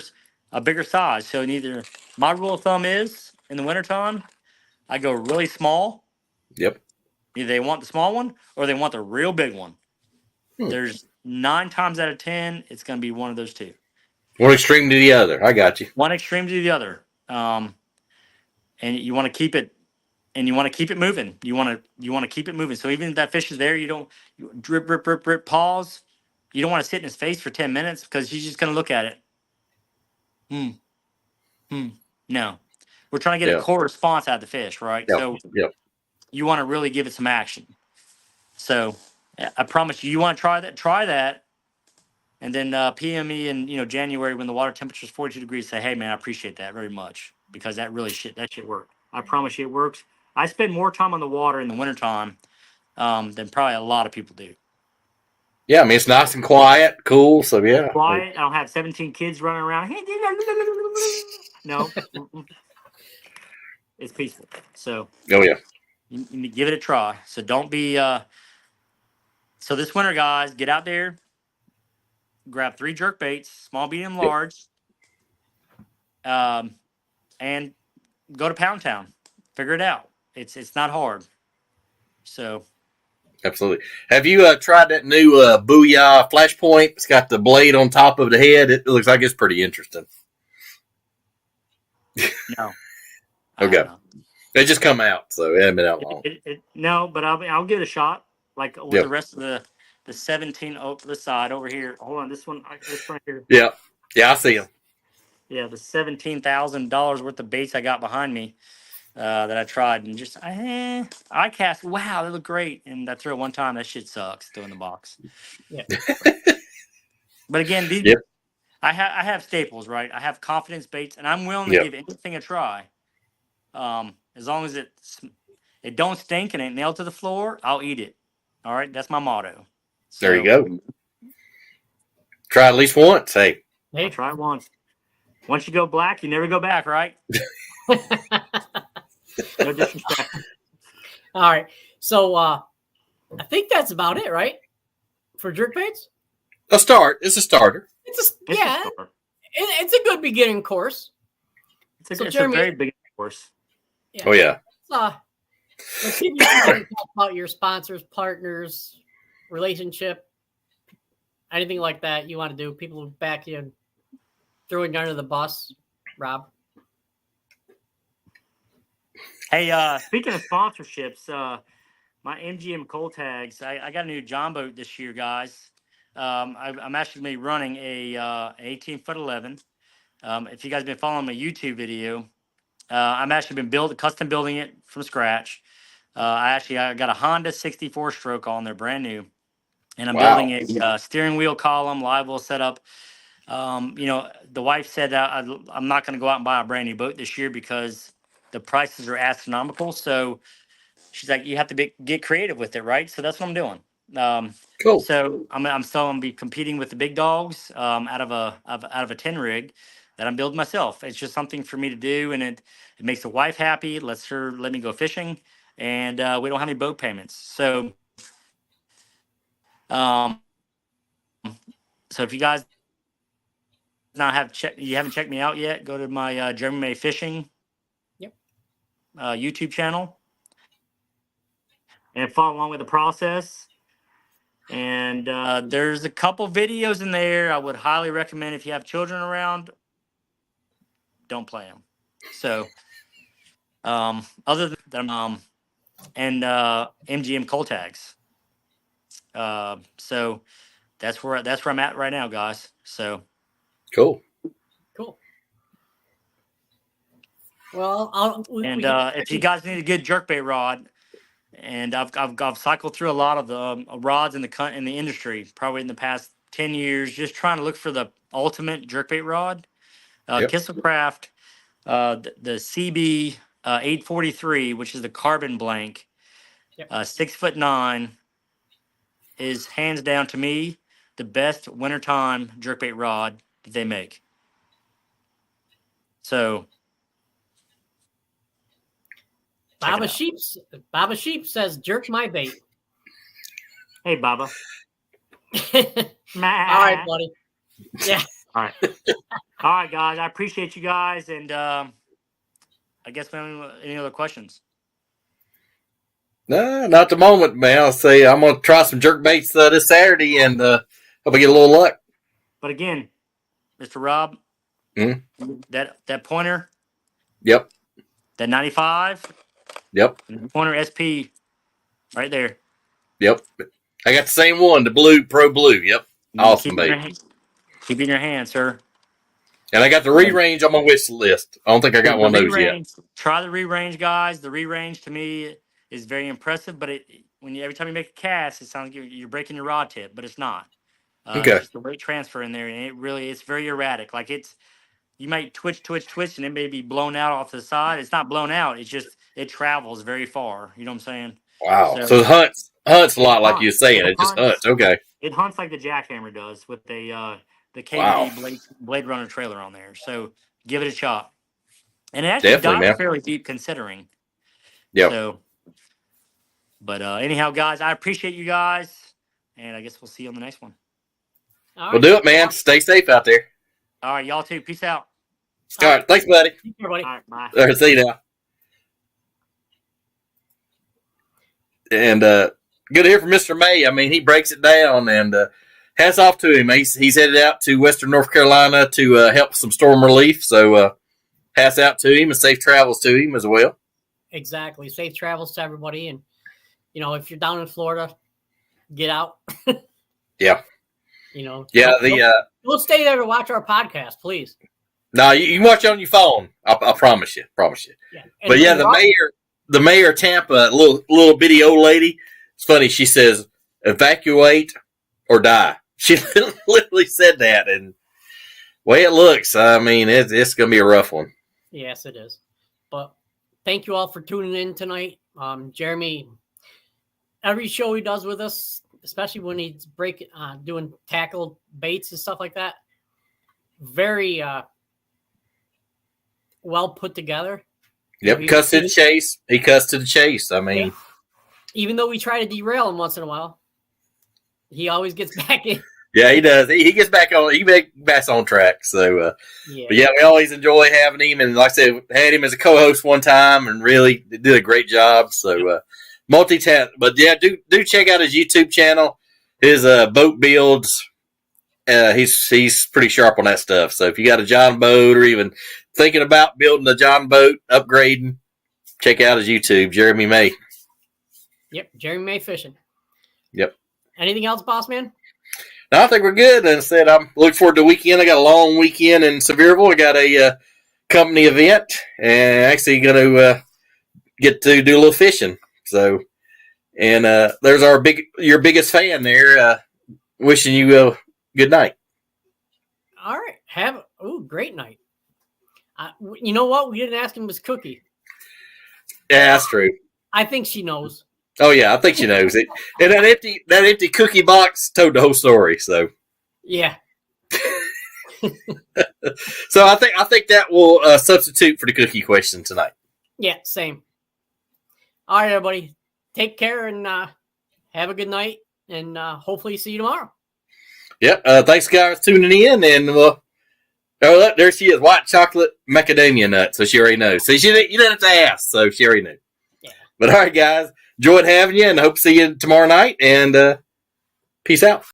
size. So neither my rule of thumb is in the wintertime, I go really small. Yep. Either they want the small one or they want the real big one. Hmm. There's 9 times out of 10, it's going to be one of those two. One extreme to the other. I got you. One extreme to the other. And you want to keep it, moving. You want to keep it moving. So even if that fish is there, you drip, rip, rip, rip, pause. You don't want to sit in his face for 10 minutes because he's just going to look at it. No, we're trying to get a core response out of the fish, right? Yep. So Yep. you want to really give it some action. So I promise you want to try that. And then PM me in January when the water temperature is 42 degrees. Say, hey man, I appreciate that very much because that shit worked. I promise you it works. I spend more time on the water in the wintertime than probably a lot of people do. Yeah, I mean it's nice and quiet, cool. So yeah, quiet. I don't have 17 kids running around. No, it's peaceful. So oh yeah, you give it a try. So don't be. So this winter, guys, get out there, grab 3 jerk baits, small, medium, large, and go to Pound Town. Figure it out. It's not hard. So absolutely. Have you tried that new Booyah Flashpoint? It's got the blade on top of the head. It looks like it's pretty interesting. No. Okay. It just come out, so it hasn't been out long. No, but I'll give it a shot. Like with the rest of the 17 over the side over here. Hold on, this one right here. Yeah, I see them. Yeah, the $17,000 worth of baits I got behind me that I tried and just I cast. Wow, they look great, and I threw it one time. That shit sucks. Throw in the box. Yeah. But again, I have staples, right? I have confidence baits, and I'm willing to give anything a try. As long as it don't stink and ain't nailed to the floor, I'll eat it. All right, that's my motto. So, there you go. Try at least once. Hey, I'll try it once. Once you go black, you never go back, right? No disrespect. All right, so I think that's about it, right? For jerkbaits? a start. It's a starter. It's a good beginning course. It's a very big course. Yeah. Oh yeah. Let's see if you can talk about your sponsors, partners, relationship, anything like that you want to do. People back you, throwing you under the bus, Rob. Hey, speaking of sponsorships, my MGM cold tags. I got a new John boat this year, guys. I'm actually going to be running a 18-foot 11. If you guys have been following my YouTube video, I'm actually been custom building it from scratch. I got a Honda 64 stroke on there, brand new, and I'm building a steering wheel column, live well setup. The wife said I'm not going to go out and buy a brand new boat this year because the prices are astronomical. So she's like, you have to get creative with it, right? So that's what I'm doing. Cool. So I'm still going to be competing with the big dogs out of a 10 rig that I'm building myself. It's just something for me to do, and it makes the wife happy. Lets her let me go fishing, and we don't have any boat payments. So, so if you guys you haven't checked me out yet, go to my Jeremy May Fishing. Yep. YouTube channel and follow along with the process. And there's a couple videos in there I would highly recommend if you have children around. Don't play them. So, other than and MGM cold tags. So that's where I'm at right now, guys. So Cool. Well, if you guys need a good jerkbait rod, and I've cycled through a lot of the rods in the industry, probably in the past 10 years, just trying to look for the ultimate jerkbait rod. Kisselcraft, the CB 843, which is the carbon blank, 6'9", is hands down to me the best wintertime jerkbait rod that they make. So Baba Sheep says, "Jerk my bait." Hey, Baba. All right, buddy. Yeah. All right, guys. I appreciate you guys, and I guess we have any other questions. No, not the moment, man. I'll say I'm gonna try some jerk baits this Saturday, and hope I get a little luck. But again, Mr. Rob, that pointer. Yep. That 95. Yep. Pointer SP, right there. Yep. I got the same one, the blue Pro Blue. Yep. Awesome bait. Keep it in your hand, sir. And I got the re-range on my wish list. I don't think I got one of those yet. Try the re-range, guys. The re-range to me is very impressive, but every time you make a cast, it sounds like you're breaking your rod tip, but it's not. Okay. It's just the weight transfer in there, and it's very erratic. Like you might twitch, and it may be blown out off the side. It's not blown out. It's just it travels very far. You know what I'm saying? Wow. So it hunts a lot, like you were saying. It just hunts. Okay. It hunts like the jackhammer does with the KD Blade Runner trailer on there. So give it a shot. And it actually dives fairly deep considering. Yeah. So, but anyhow, guys, I appreciate you guys, and I guess we'll see you on the next one. We'll do it, man. Stay safe out there. All right, y'all too. Peace out. All right. Thanks, buddy. Take care, buddy. All right, bye. All right, see you now. And good to hear from Mr. May. I mean, he breaks it down, and hats off to him. He's headed out to Western North Carolina to help some storm relief. So hats out to him and safe travels to him as well. Exactly. Safe travels to everybody. And, if you're down in Florida, get out. Yeah. Yeah. Don't stay there to watch our podcast, please. No, you can watch it on your phone. I promise you. Yeah. But yeah, the mayor of Tampa, little bitty old lady. It's funny. She says, "Evacuate or die." She literally said that, and the way it looks, I mean, it's going to be a rough one. Yes, it is. But thank you all for tuning in tonight. Jeremy, every show he does with us, especially when he's doing tackle baits and stuff like that, very well put together. Yep, cuss to the chase. He cussed to the chase. I mean, even though we try to derail him once in a while, he always gets back in. Yeah, he does. He gets back on. He gets back on track. So, but yeah, we always enjoy having him. And like I said, had him as a co-host one time, and really did a great job. So, multi-talent. But yeah, do check out his YouTube channel. His boat builds. He's pretty sharp on that stuff. So if you got a John boat or even thinking about building a John boat, upgrading, check out his YouTube, Jeremy May. Yep, Jeremy May Fishing. Yep. Anything else, boss man? No, I think we're good. And I said, I'm looking forward to the weekend. I got a long weekend in Sevierville. I got a company event, and actually going to get to do a little fishing. So, and there's your biggest fan there. Wishing you a good night. All right. Great night. You know what? We didn't ask him his cookie. Yeah, that's true. I think she knows. Oh yeah, I think she knows it. And that empty cookie box told the whole story. So yeah. So I think that will substitute for the cookie question tonight. Yeah, same. All right, everybody. Take care and have a good night. And hopefully see you tomorrow. Yep. Thanks, guys, for tuning in, and we'll Oh, look, there she is. White chocolate macadamia nut. So she already knows. So you didn't have to ask. So she already knew. Yeah. But all right, guys. Enjoyed having you and hope to see you tomorrow night. And peace out.